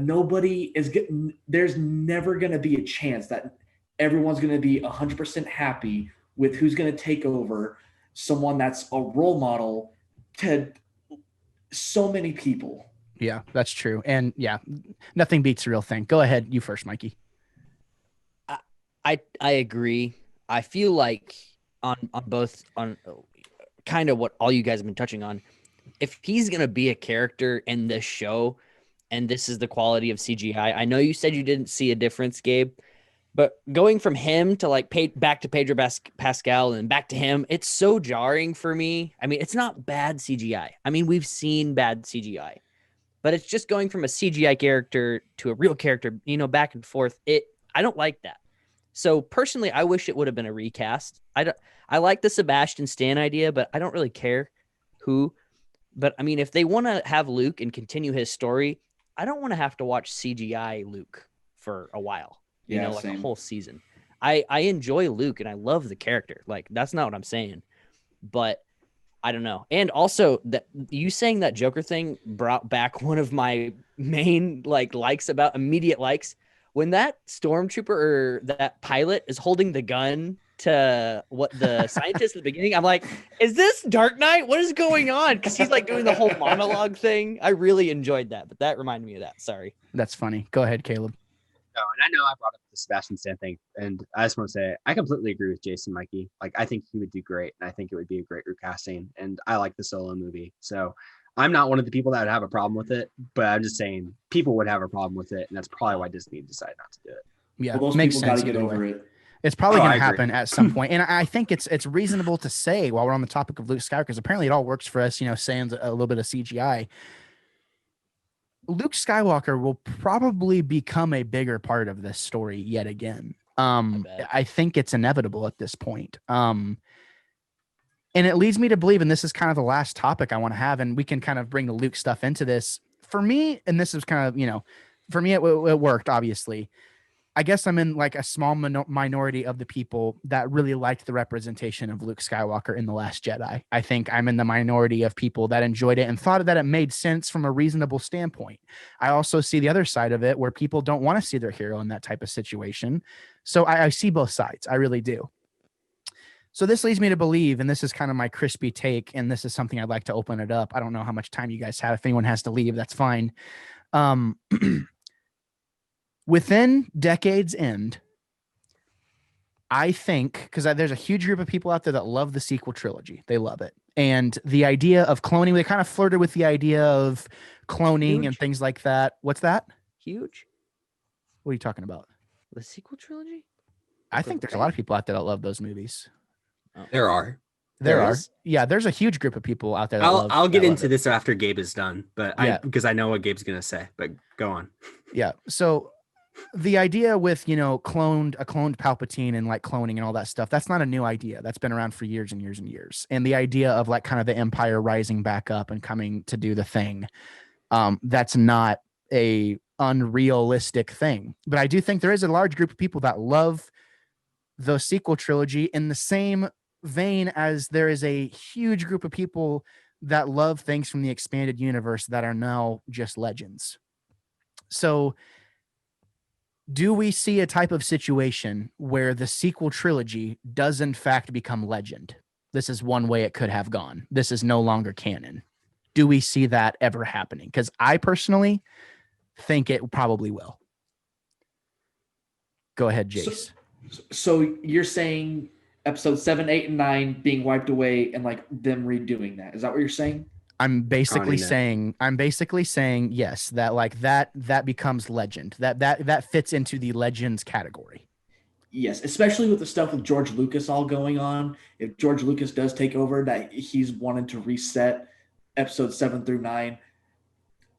there's never going to be a chance that everyone's going to be 100% happy with who's going to take over someone that's a role model to so many people.
Yeah, that's true. And yeah, nothing beats the real thing. Go ahead. You first, Mikey.
I agree. I feel like on both, on kind of what all you guys have been touching on, if he's going to be a character in this show and this is the quality of CGI, I know you said you didn't see a difference, Gabe, but going from him to like back to Pedro Pascal and back to him, it's so jarring for me. I mean, it's not bad CGI. I mean, we've seen bad CGI. But it's just going from a CGI character to a real character, back and forth. I don't like that. So personally, I wish it would have been a recast. I like the Sebastian Stan idea, but I don't really care who. But I mean, if they want to have Luke and continue his story, I don't want to have to watch CGI Luke for a while, like a whole season. I enjoy Luke and I love the character. Like, that's not what I'm saying. But I don't know. And also that you saying that Joker thing brought back one of my main likes about immediate likes when that stormtrooper or that pilot is holding the gun to what the scientist at the beginning. I'm like, is this Dark Knight? What is going on? Because he's like doing the whole monologue thing. I really enjoyed that, but that reminded me of that. Sorry.
That's funny. Go ahead, Caleb.
No, and I know I brought up the Sebastian Stan thing, and I just want to say I completely agree with Jason Mikey. Like, I think he would do great, and I think it would be a great recasting. And I like the Solo movie, so I'm not one of the people that would have a problem with it, but I'm just saying people would have a problem with it, and that's probably why Disney decided not to do it.
Yeah,
Well, those
makes
people got
sense
to get
either
over
way.
it.
It's probably
Oh,
going
I
to
agree.
happen at some point, and I think it's reasonable to say while we're on the topic of Luke Skywalker, because apparently it all works for us. Sans a little bit of CGI. Luke Skywalker will probably become a bigger part of this story yet again.
bet.
I think it's inevitable at this point. And it leads me to believe, and this is kind of the last topic I want to have, and we can kind of bring the Luke stuff into this. For me, and this is kind of, for me, it worked, obviously. I guess I'm in like a small minority of the people that really liked the representation of Luke Skywalker in The Last Jedi. I think I'm in the minority of people that enjoyed it and thought that it made sense from a reasonable standpoint. I also see the other side of it where people don't want to see their hero in that type of situation. So I see both sides. I really do. So this leads me to believe, and this is kind of my crispy take, and this is something I'd like to open it up. I don't know how much time you guys have. If anyone has to leave, that's fine. Within Decade's End, I think, because there's a huge group of people out there that love the sequel trilogy. They love it. And the idea of cloning, they kind of flirted with the idea of cloning and
Huge.
things like that. What's that?
Huge.
What are you talking about?
The sequel trilogy?
I think there's a lot of people out there that love those movies.
There are.
There
There
are.
is?
Yeah, there's a huge group of people out there that
I'll get
that love
into
it.
this after Gabe is done, but
Yeah.
because I know what Gabe's gonna say. But go on.
Yeah. So the idea with, a cloned Palpatine and like cloning and all that stuff, that's not a new idea. That's been around for years and years and years. And the idea of like kind of the Empire rising back up and coming to do the thing, that's not a unrealistic thing. But I do think there is a large group of people that love the sequel trilogy in the same vein as there is a huge group of people that love things from the expanded universe that are now just legends. So do we see a type of situation where the sequel trilogy does in fact become legend? This is one way it could have gone. This is no longer canon. Do we see that ever happening? Because I personally think it probably will. Go ahead, Jace.
So you're saying episode 7, 8, and 9 being wiped away and like them redoing that. Is that what you're saying?
I'm basically
Connie,
saying yes, that like that becomes legend. That fits into the legends category.
Yes, especially with the stuff with George Lucas all going on. If George Lucas does take over, that he's wanted to reset episodes 7 through 9,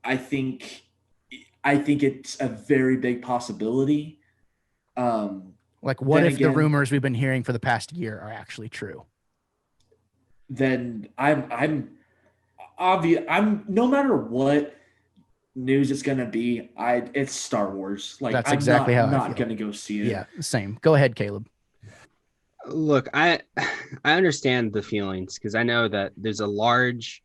I think it's a very big possibility.
Like, what
Then
if the
again-
rumors we've been hearing for the past year are actually true?
Then I'm obvious. I'm no matter what news it's gonna be, it's Star Wars. Like
That's
I'm
exactly how I
not
feel.
gonna go see it.
Yeah, same. Go ahead, Caleb.
Look, I understand the feelings because I know that there's a large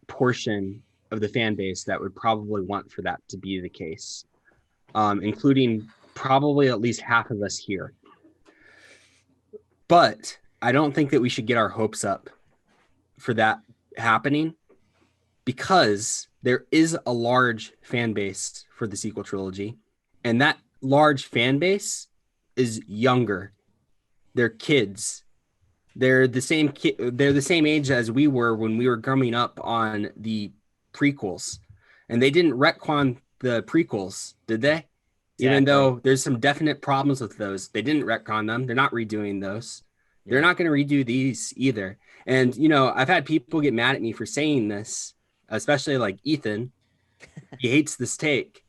portion of the fan base that would probably want for that to be the case, including probably at least half of us here. But I don't think that we should get our hopes up for that happening because there is a large fan base for the sequel trilogy, and that large fan base is younger. They're kids. They're the same they're the same age as we were when we were growing up on the prequels. And they didn't retcon the prequels, did they? Even though there's some definite problems with those. They didn't retcon them. They're not redoing those. They're not going to redo these either. And, I've had people get mad at me for saying this, especially like Ethan. He hates this take.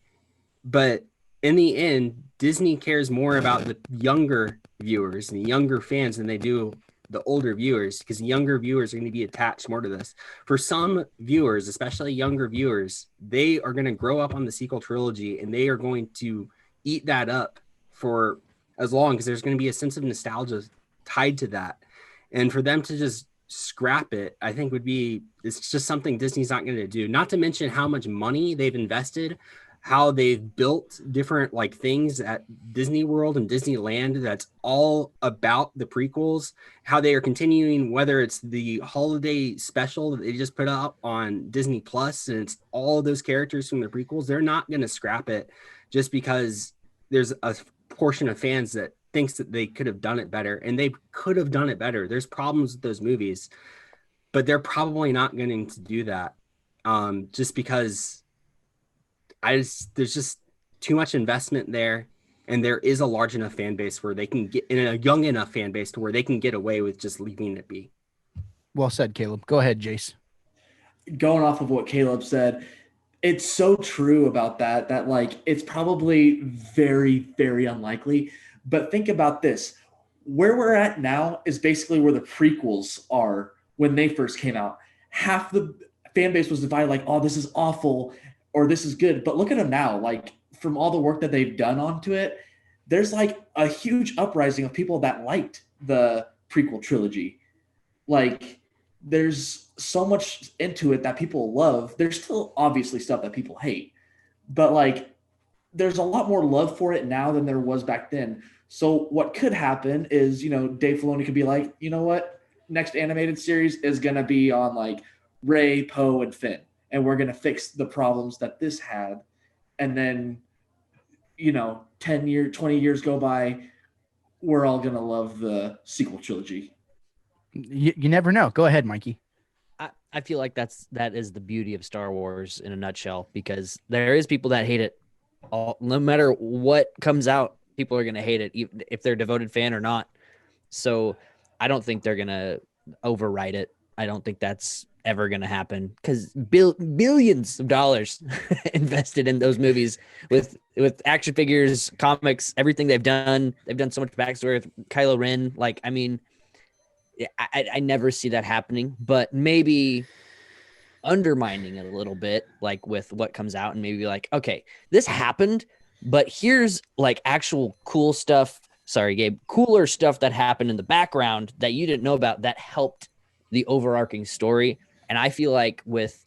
But in the end, Disney cares more about the younger viewers and the younger fans than they do the older viewers, because the younger viewers are going to be attached more to this. For some viewers, especially younger viewers, they are going to grow up on the sequel trilogy and they are going to eat that up for as long, because there's going to be a sense of nostalgia tied to that. And for them to just scrap it, I think it's just something Disney's not going to do. Not to mention how much money they've invested, how they've built different like things at Disney World and Disneyland that's all about the prequels, how they are continuing, whether it's the holiday special that they just put up on Disney Plus and it's all those characters from the prequels. They're not going to scrap it just because there's a portion of fans that thinks that they could have done it better, and they could have done it better. There's problems with those movies, but they're probably not going to do that just because there's just too much investment there, and there is a large enough fan base where they can get in a young enough fan base to where they can get away with just leaving it be.
Well said, Caleb. Go ahead, Jace.
Going off of what Caleb said, it's so true about that like it's probably very, very unlikely. But think about this. Where we're at now is basically where the prequels are when they first came out. Half the fan base was divided like, oh, this is awful or this is good. But look at them now. Like from all the work that they've done onto it, there's like a huge uprising of people that liked the prequel trilogy. Like there's so much into it that people love. There's still obviously stuff that people hate, but like there's a lot more love for it now than there was back then. So what could happen is, Dave Filoni could be like, you know what? Next animated series is going to be on like Rey, Poe, and Finn. And we're going to fix the problems that this had. And then, 10 years, 20 years go by, we're all going to love the sequel trilogy.
You never know. Go ahead, Mikey.
I feel like that is the beauty of Star Wars in a nutshell, because there is people that hate it. No matter what comes out, people are going to hate it, even if they're a devoted fan or not. So I don't think they're going to overwrite it. I don't think that's ever going to happen, because billions of dollars invested in those movies with action figures, comics, everything they've done. They've done so much backstory with Kylo Ren. Like, I mean, I never see that happening, but maybe undermining it a little bit, like with what comes out, and maybe like, okay, this happened, but here's like actual cool stuff. Sorry, Gabe, cooler stuff that happened in the background that you didn't know about that helped the overarching story. And I feel like with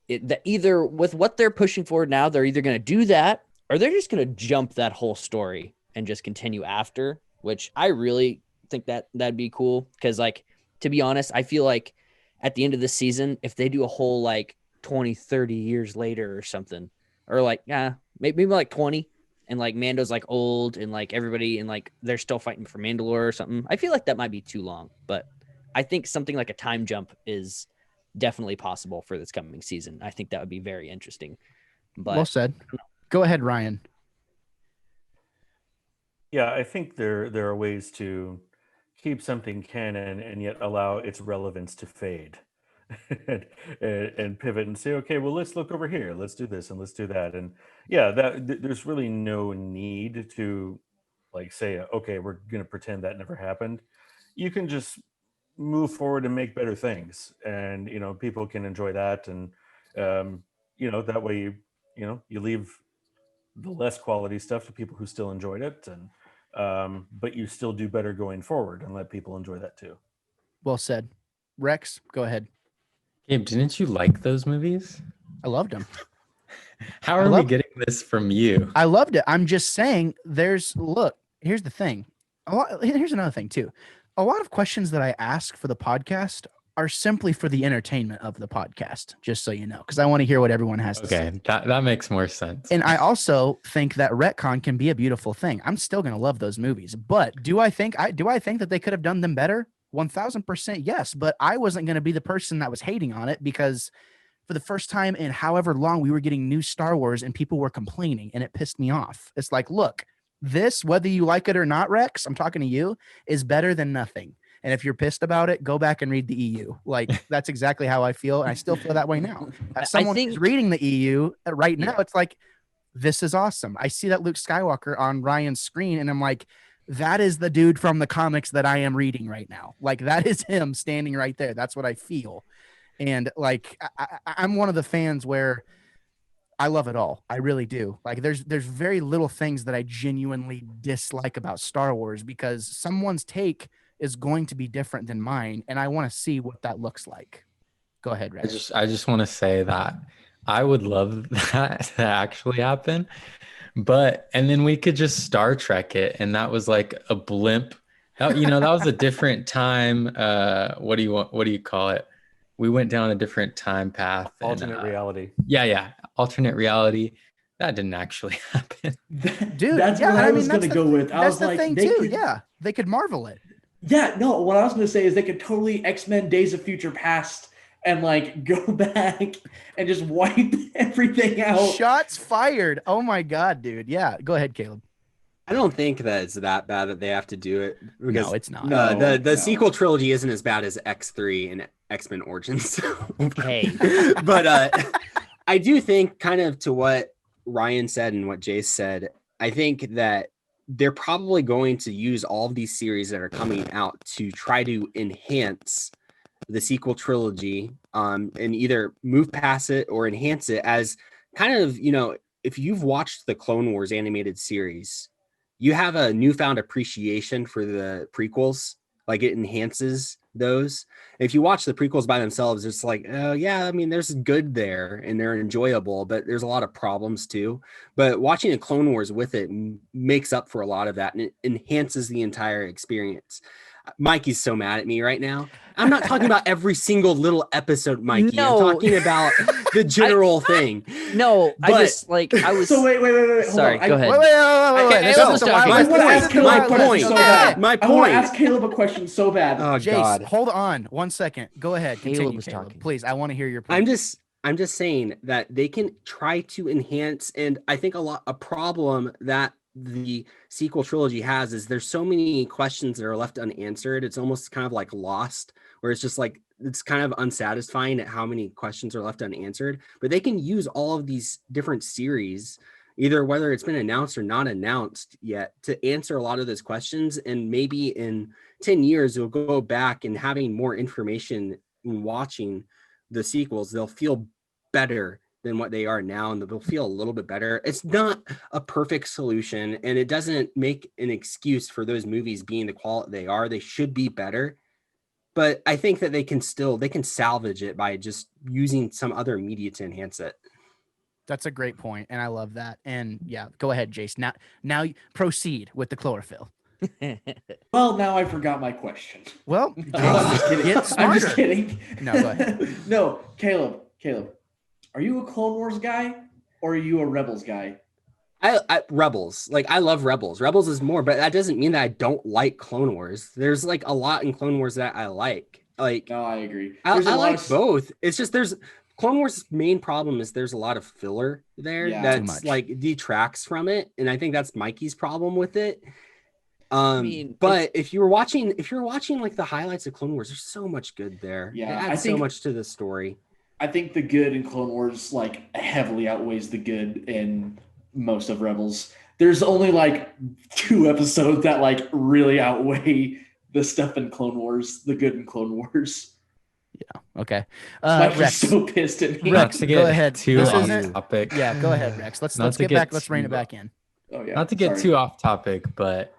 it, that either with what they're pushing forward now, they're either going to do that or they're just going to jump that whole story and just continue after, which I really think that'd be cool. Because like, to be honest, I feel like at the end of the season, if they do a whole like 20, 30 years later or something, or like, maybe like 20, and like Mando's like old and like everybody and like they're still fighting for Mandalore or something, I feel like that might be too long. But I think something like a time jump is definitely possible for this coming season. I think that would be very interesting. But
well said. Go ahead, Ryan.
Yeah, I think there are ways to keep something canon and yet allow its relevance to fade. and pivot and say, okay, well, let's look over here, let's do this and let's do that. And yeah, there's really no need to like say, okay, we're going to pretend that never happened. You can just move forward and make better things, and people can enjoy that. And that way you leave the less quality stuff to people who still enjoyed it, and but you still do better going forward and let people enjoy that too.
Well said. Rex, go ahead.
Gabe, didn't you like those movies?
I loved them.
How are we getting this from you?
I loved it. I'm just saying here's the thing. Here's another thing too. A lot of questions that I ask for the podcast are simply for the entertainment of the podcast, just so you know, because I want to hear what everyone has to say.
Okay, that makes more sense.
And I also think that retcon can be a beautiful thing. I'm still going to love those movies, but do I think that they could have done them better? 1000% yes, but I wasn't going to be the person that was hating on it, because for the first time in however long we were getting new Star Wars and people were complaining, and it pissed me off. It's like, look, this, whether you like it or not, Rex, I'm talking to you, is better than nothing. And if you're pissed about it, go back and read the EU. Like, that's exactly how I feel. And I still feel that way now. As someone who's reading the EU right now, it's like, this is awesome. I see that Luke Skywalker on Ryan's screen, and I'm like, that is the dude from the comics that I am reading right now. Like, that is him standing right there. That's what I feel. And like, I'm one of the fans where I love it all. I really do. Like, there's very little things that I genuinely dislike about Star Wars, because someone's take is going to be different than mine, and I want to see what that looks like. Go ahead, Rex.
I just want to say that I would love that to actually happen, and then we could just Star Trek it, and that was like a blimp. That was a different time. What do you call it? We went down a different time path.
Alternate reality.
Yeah, alternate reality. That didn't actually happen.
Dude,
that's what I was going to go with. I
That's
was
the
like,
thing too. Yeah, they could Marvel it.
Yeah, no, what I was going to say is they could totally X-Men Days of Future Past and like go back and just wipe everything out.
Shots fired. Oh my God, dude. Yeah, go ahead, Caleb.
I don't think that it's that bad that they have to do it because
No, it's not.
The sequel trilogy isn't as bad as X3 and X-Men Origins.
Hey,
But I do think, kind of to what Ryan said and what Jace said, I think that they're probably going to use all of these series that are coming out to try to enhance the sequel trilogy, and either move past it or enhance it as kind of, if you've watched the Clone Wars animated series, you have a newfound appreciation for the prequels. Like, it enhances those. If you watch the prequels by themselves, it's like, oh yeah, I mean, there's good there and they're enjoyable, but there's a lot of problems too. But watching the Clone Wars with it makes up for a lot of that, and it enhances the entire experience. Mikey's so mad at me right now. I'm not talking about every single little episode, Mikey.
No.
I'm talking about the general thing.
no,
But-
I just like I was.
So wait. Hold
Sorry,
on.
go ahead.
Wait.
Okay,
This
Caleb
is
was
the
talking.
wild
I want to
west.
ask Caleb a question
point.
so bad.
My
I want to
point.
ask Caleb a question so bad.
Oh
Jace,
God.
hold on 1 second. Go ahead.
Caleb
Continue,
was
Caleb.
talking.
Please, I want to hear your point.
I'm just saying that they can try to enhance, and I think a problem that the sequel trilogy has is there's so many questions that are left unanswered. It's almost kind of like Lost, where it's just like, it's kind of unsatisfying at how many questions are left unanswered. But they can use all of these different series, either whether it's been announced or not announced yet, to answer a lot of those questions. And maybe in 10 years, you'll go back and having more information and watching the sequels, they'll feel better than what they are now, and they'll feel a little bit better. It's not a perfect solution, and it doesn't make an excuse for those movies being the quality they are. They should be better, but I think that they can salvage it by just using some other media to enhance it.
That's a great point, and I love that. And yeah, go ahead, Jace. Now proceed with the chlorophyll.
Well, now I forgot my question.
Well,
I'm just kidding.
get
I'm just
smarter.
kidding.
No, go ahead.
No, Caleb, are you a Clone Wars guy or are you a Rebels guy?
I Rebels, like, I love Rebels. Rebels is more, but that doesn't mean that I don't like Clone Wars. There's like a lot in Clone Wars that I like. Like,
No, I agree.
I
There's a lot
like
of-
both. It's just there's Clone Wars' main problem is there's a lot of filler there
Yeah.
Too
that's
much.
like detracts from it, and I think that's Mikey's problem with it.
mean,
But if you're watching like the highlights of Clone Wars, there's so much good there.
Yeah,
it
I
adds so
think-
much to the story.
I think the good in Clone Wars like heavily outweighs the good in most of Rebels. There's only like 2 episodes that like really outweigh the stuff in Clone Wars, the good in Clone Wars.
Okay.
Mike's
Rex.
so pissed at me.
Rex,
Not to
go
get
ahead.
too
This
off
isn't-
topic.
Yeah, go ahead, Rex. Let's
Not to
get
get
back. Let's rein it
too-
back in.
Oh yeah.
Not to get
sorry.
too off topic, but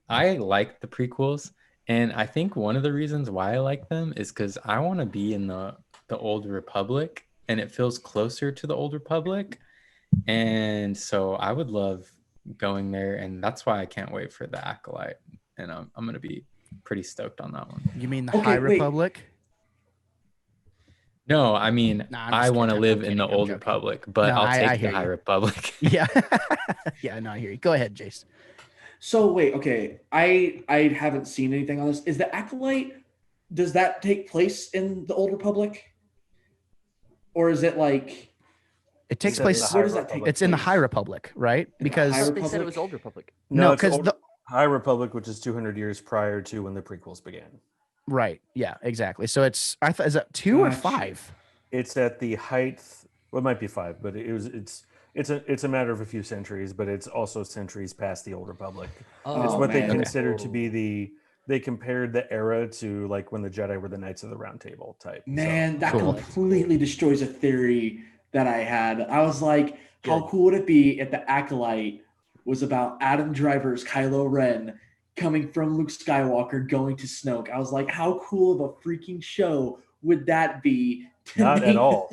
I like the prequels, and I think one of the reasons why I like them is because I want to be in the Old Republic, and it feels closer to the Old Republic, and so I would love going there, and that's why I can't wait for the Acolyte, and I'm gonna be pretty stoked on that one.
You mean the
Okay,
High
wait.
Republic?
No, I mean
Nah, I'm
I
just
want to
kidding.
live
I'm
in the
kidding. I'm
Old
joking.
Republic, but
No,
I'll
I
take
hear
the High
you.
Republic.
Yeah. Yeah, no, I hear you. Go ahead, Jace.
So wait, okay. I haven't seen anything on this. Is the Acolyte, does that take place in the Old Republic? Or is it like
It takes
Is that
place.
the
where
High
does that take
Republic?
It's in the
place?
High Republic, right?
the
Because
High
They said
Republic?
it was Old Republic.
no,
it's
because
Old- High Republic, which is 200 years prior to when the prequels began.
right, yeah, exactly. So it's is that 2 or
Gotcha.
5?
It's at the height. Well, it might be 5, but it's a matter of a few centuries, but it's also centuries past the Old Republic. It's
Oh,
what they
man.
consider to be they compared the era to like when the Jedi were the Knights of the Round Table type. So-
Man, that
Cool.
completely destroys a theory that I had. I was like, how
Good.
cool would it be if the Acolyte was about Adam Driver's Kylo Ren coming from Luke Skywalker going to Snoke. I was like, how cool of a freaking show would that be?
Not at all.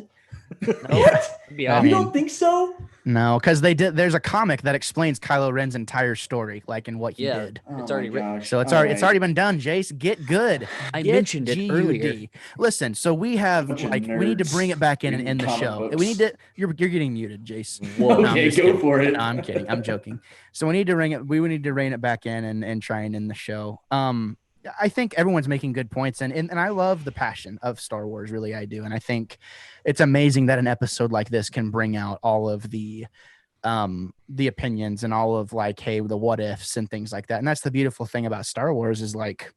What?
It'd be
I
You
mean,
don't think so?
No, because they did. There's a comic that explains Kylo Ren's entire story, like in what he
Yeah.
did.
It's
Oh
already
my
written.
gosh.
So it's
All
already
right.
been done. Jace, get good.
I
Get
mentioned it
G-U-D.
earlier.
Listen, so we have
Bunch of
we need to bring
nerds
it back in and
reading
end the
comic
show.
books.
We need to. You're getting muted, Jace.
Whoa.
No, I'm
Okay,
just
go
kidding.
for it.
No, I'm kidding. I'm joking. So we need to ring it. We would need to rein it back in and try and end the show. I think everyone's making good points, and I love the passion of Star Wars. Really, I do, and I think it's amazing that an episode like this can bring out all of the opinions and all of like, hey, the what ifs and things like that. And that's the beautiful thing about Star Wars is like,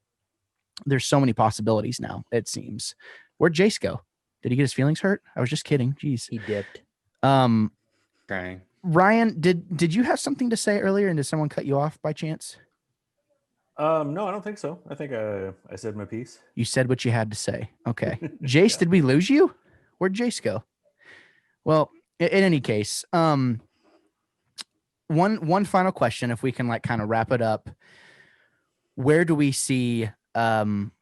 there's so many possibilities now. It seems. Where'd Jace go? Did he get his feelings hurt? I was just kidding. Jeez.
He dipped.
Crying.
Ryan, did you have something to say earlier, and did someone cut you off by chance?
No, I don't think so. I think I said my piece.
You said what you had to say. Okay. Jace, did we lose you? Where'd Jace go? Well, in any case, one final question, if we can like kind of wrap it up. Where do we see Luke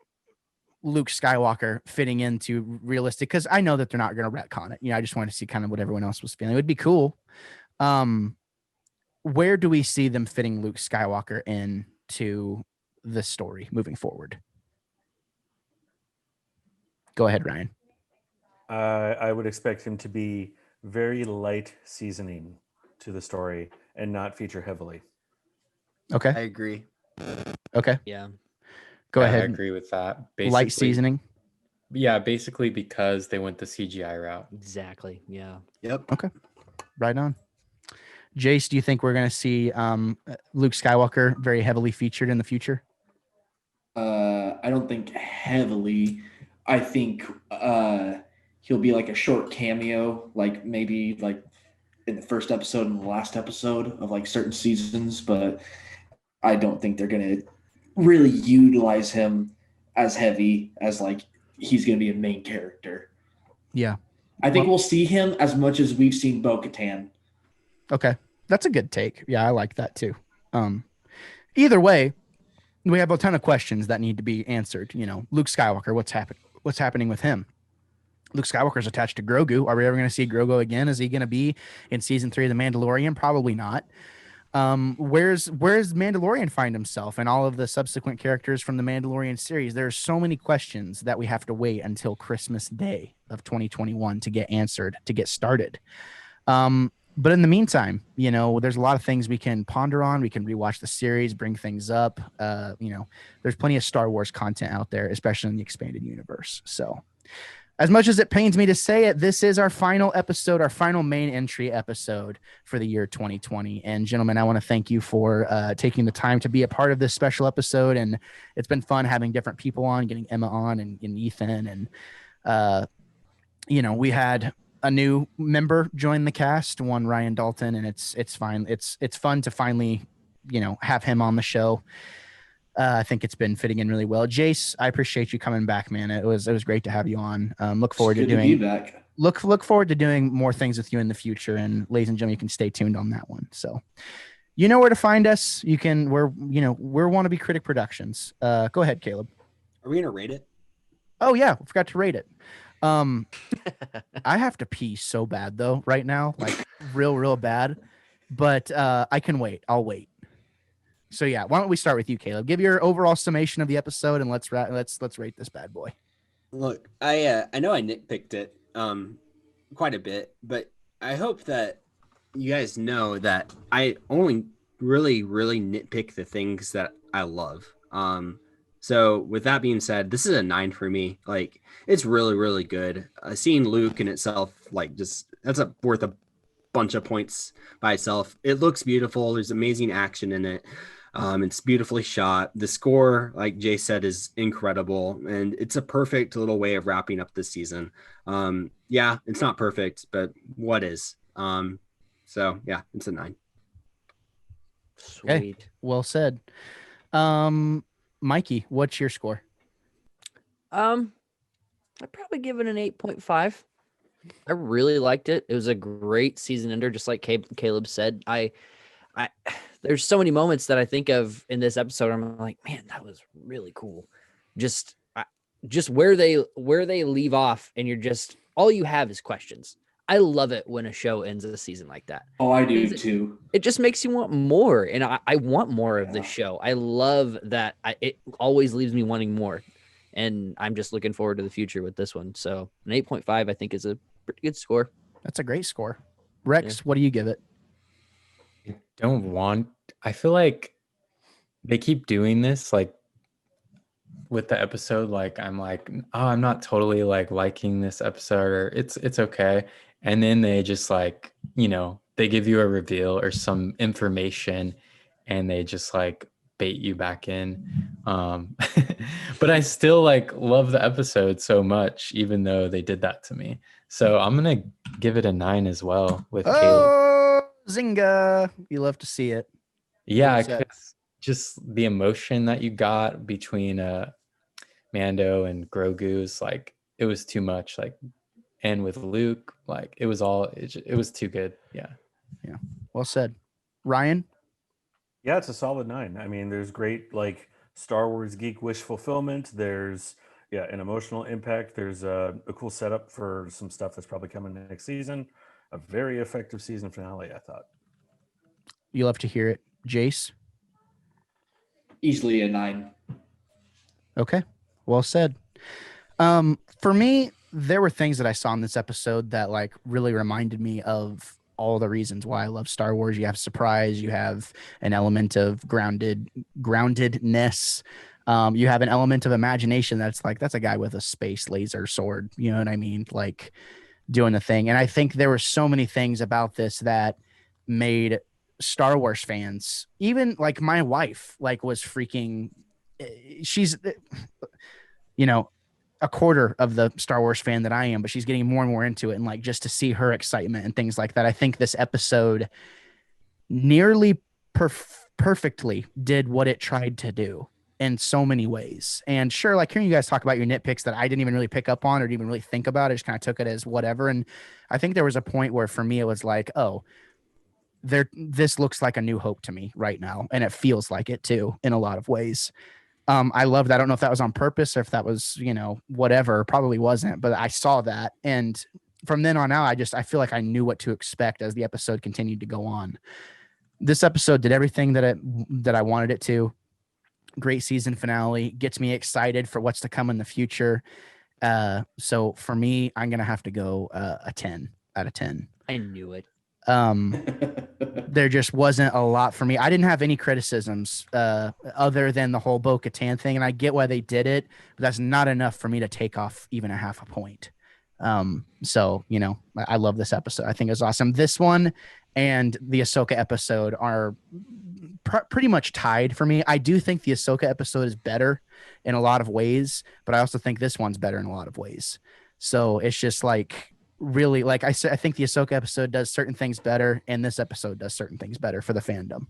Skywalker fitting into realistic? Because I know that they're not going to retcon it. You know, I just wanted to see kind of what everyone else was feeling. It would be cool. Where do we see them fitting Luke Skywalker into the story moving forward? Go ahead, Ryan.
I would expect him to be very light seasoning to the story and not feature heavily.
Okay.
I agree.
Okay.
Yeah.
Go
Yeah,
ahead.
I agree with that.
Light seasoning.
Yeah, basically because they went the CGI route.
Exactly. Yeah.
Yep.
Okay. Right on. Jace, do you think we're going to see Luke Skywalker very heavily featured in the future?
I don't think heavily. I think he'll be like a short cameo, like maybe like in the first episode and the last episode of like certain seasons, but I don't think they're gonna really utilize him as heavy as like he's gonna be a main character.
Yeah.
I think we'll see him as much as we've seen Bo-Katan.
Okay. That's a good take. Yeah, I like that too. Either way, we have a ton of questions that need to be answered. You know, Luke Skywalker, what's happening with him? Luke Skywalker's attached to Grogu. Are we ever going to see Grogu again? Is he going to be in season 3 of The Mandalorian? Probably not. Where's Mandalorian find himself and all of the subsequent characters from the Mandalorian series? There's so many questions that we have to wait until Christmas Day of 2021 to get answered, to get started. But in the meantime, you know, there's a lot of things we can ponder on. We can rewatch the series, bring things up. You know, there's plenty of Star Wars content out there, especially in the expanded universe. So as much as it pains me to say it, this is our final episode, our final main entry episode for the year 2020. And gentlemen, I want to thank you for taking the time to be a part of this special episode. And it's been fun having different people on, getting Emma on and Ethan. And, you know, we had a new member join the cast, one Ryan Dalton, and it's fine. It's fun to finally, you know, have him on the show. I think it's been fitting in really well. Jace, I appreciate you coming back, man. It was great to have you on. Look forward to doing
be back.
Look forward to doing more things with you in the future. And ladies and gentlemen, you can stay tuned on that one. So you know where to find us. We're Wannabe Critic Productions. Go ahead, Caleb.
Are we gonna rate it?
Oh yeah, we forgot to rate it. I have to pee so bad though right now, like real bad. But I can wait. I'll wait. So yeah, why don't we start with you, Caleb? Give your overall summation of the episode, and let's rate this bad boy.
Look, I know I nitpicked it quite a bit, but I hope that you guys know that I only really nitpick the things that I love. So with that being said, this is a 9 for me. Like, it's really good. Seeing Luke in itself, like, just worth a bunch of points by itself. It looks beautiful. There's amazing action in it. It's beautifully shot. The score, like Jay said, is incredible, and it's a perfect little way of wrapping up this season. Yeah, it's not perfect, but what is? So yeah, it's a 9.
Sweet.
Okay. Well said. Mikey, what's your score?
I'd probably give it an 8.5. I really liked it. It was a great season ender, just like Caleb said. there's so many moments that I think of in this episode. I'm like, man, that was really cool. Just where they leave off, and you're just all you have is questions. I love it when a show ends a season like that.
Oh, I do too.
It just makes you want more, and I want more of this show. I love that. It always leaves me wanting more, and I'm just looking forward to the future with this one. So an 8.5, I think, is a pretty good score.
That's a great score. Rex, what do you give it?
I feel like they keep doing this, like with the episode, like I'm like, oh, I'm not totally like liking this episode, or it's okay. And then they just like, they give you a reveal or some information and they just like bait you back in. But I still like love the episode so much, even though they did that to me. So I'm gonna give it a 9 as well with Caleb.
Oh, Zynga. You love to see it.
Yeah,
Upset.
'cause just the emotion that you got between Mando and Grogu's, like it was too much. Like, and with Luke, like it was too good. Yeah.
Well said. Ryan?
Yeah, it's a solid 9. I mean, there's great like Star Wars geek wish fulfillment. There's an emotional impact. There's a cool setup for some stuff that's probably coming next season. A very effective season finale, I thought.
You love to hear it. Jace?
Easily a 9.
Okay. Well said. For me, there were things that I saw in this episode that like really reminded me of all the reasons why I love Star Wars. You have surprise, you have an element of groundedness. You have an element of imagination that's a guy with a space laser sword. You know what I mean? Like doing the thing. And I think there were so many things about this that made Star Wars fans, even like my wife, like was freaking, she's, a quarter of the Star Wars fan that I am, but she's getting more and more into it. And like, just to see her excitement and things like that, I think this episode nearly perfectly did what it tried to do in so many ways. And sure, like hearing you guys talk about your nitpicks that I didn't even really pick up on or didn't even really think about, I just kind of took it as whatever. And I think there was a point where for me, it was like, oh, this looks like A New Hope to me right now. And it feels like it too, in a lot of ways. I love that. I don't know if that was on purpose or if that was, whatever, probably wasn't, but I saw that. And from then on out, I feel like I knew what to expect as the episode continued to go on. This episode did everything that I wanted it to. Great season finale, gets me excited for what's to come in the future. So for me, I'm going to have to go a 10 out of 10.
I knew it.
There just wasn't a lot for me. I didn't have any criticisms other than the whole Bo-Katan thing, and I get why they did it, but that's not enough for me to take off even a half a point. So I love this episode. I think it's awesome. This one and the Ahsoka episode are pretty much tied for me. I do think the Ahsoka episode is better in a lot of ways, but I also think this one's better in a lot of ways. So it's just like, really, like I said, I think the Ahsoka episode does certain things better, and this episode does certain things better for the fandom.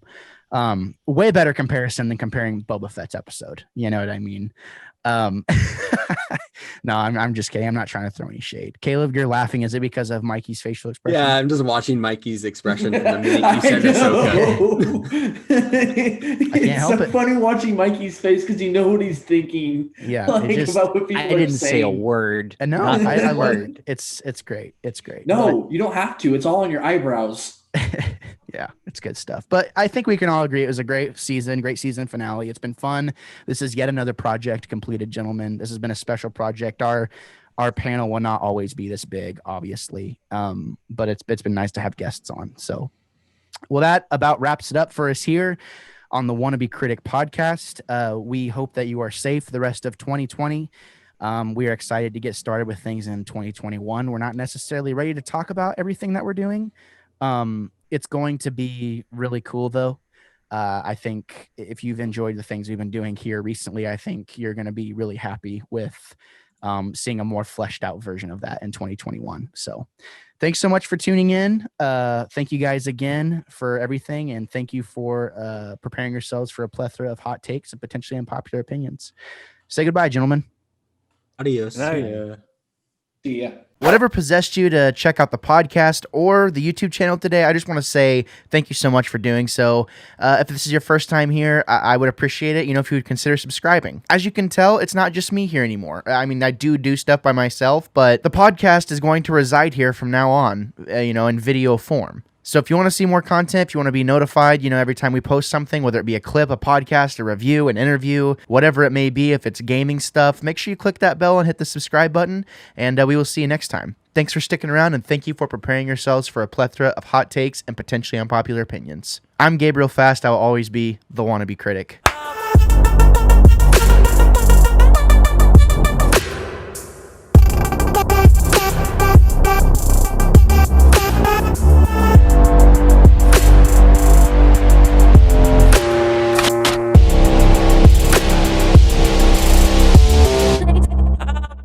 Way better comparison than comparing Boba Fett's episode. You know what I mean? No, I'm just kidding. I'm not trying to throw any shade. Caleb, you're laughing. Is it because of Mikey's facial expression?
Yeah, I'm just watching Mikey's expression from the minute you said Ahsoka.
I can't help
so
it.
funny watching Mikey's face because you know what he's thinking.
Yeah,
like, about what people
I
are
didn't say a
saying.
word.
No,
Not
I
a
love
word.
it. It's great. It's great.
No, you don't have to. It's all on your eyebrows.
Yeah, it's good stuff. But I think we can all agree it was a great season finale. It's been fun. This is yet another project completed, gentlemen. This has been a special project. Our panel will not always be this big, obviously. But it's been nice to have guests on. So, well, that about wraps it up for us here on the Wannabe Critic podcast. We hope that you are safe the rest of 2020. We are excited to get started with things in 2021. We're not necessarily ready to talk about everything that we're doing. It's going to be really cool, though. I think if you've enjoyed the things we've been doing here recently, I think you're going to be really happy with seeing a more fleshed out version of that in 2021. So thanks so much for tuning in. Thank you guys again for everything. And thank you for preparing yourselves for a plethora of hot takes and potentially unpopular opinions. Say goodbye, gentlemen.
Adios.
Night.
Yeah.
See ya.
Whatever possessed you to check out the podcast or the YouTube channel today, I just want to say thank you so much for doing so. If this is your first time here, I would appreciate it, if you would consider subscribing. As you can tell, it's not just me here anymore. I mean, I do stuff by myself, but the podcast is going to reside here from now on, in video form. So if you want to see more content, if you want to be notified, every time we post something, whether it be a clip, a podcast, a review, an interview, whatever it may be, if it's gaming stuff, make sure you click that bell and hit the subscribe button, and we will see you next time. Thanks for sticking around, and thank you for preparing yourselves for a plethora of hot takes and potentially unpopular opinions. I'm Gabriel Fast. I will always be the Wannabe Critic.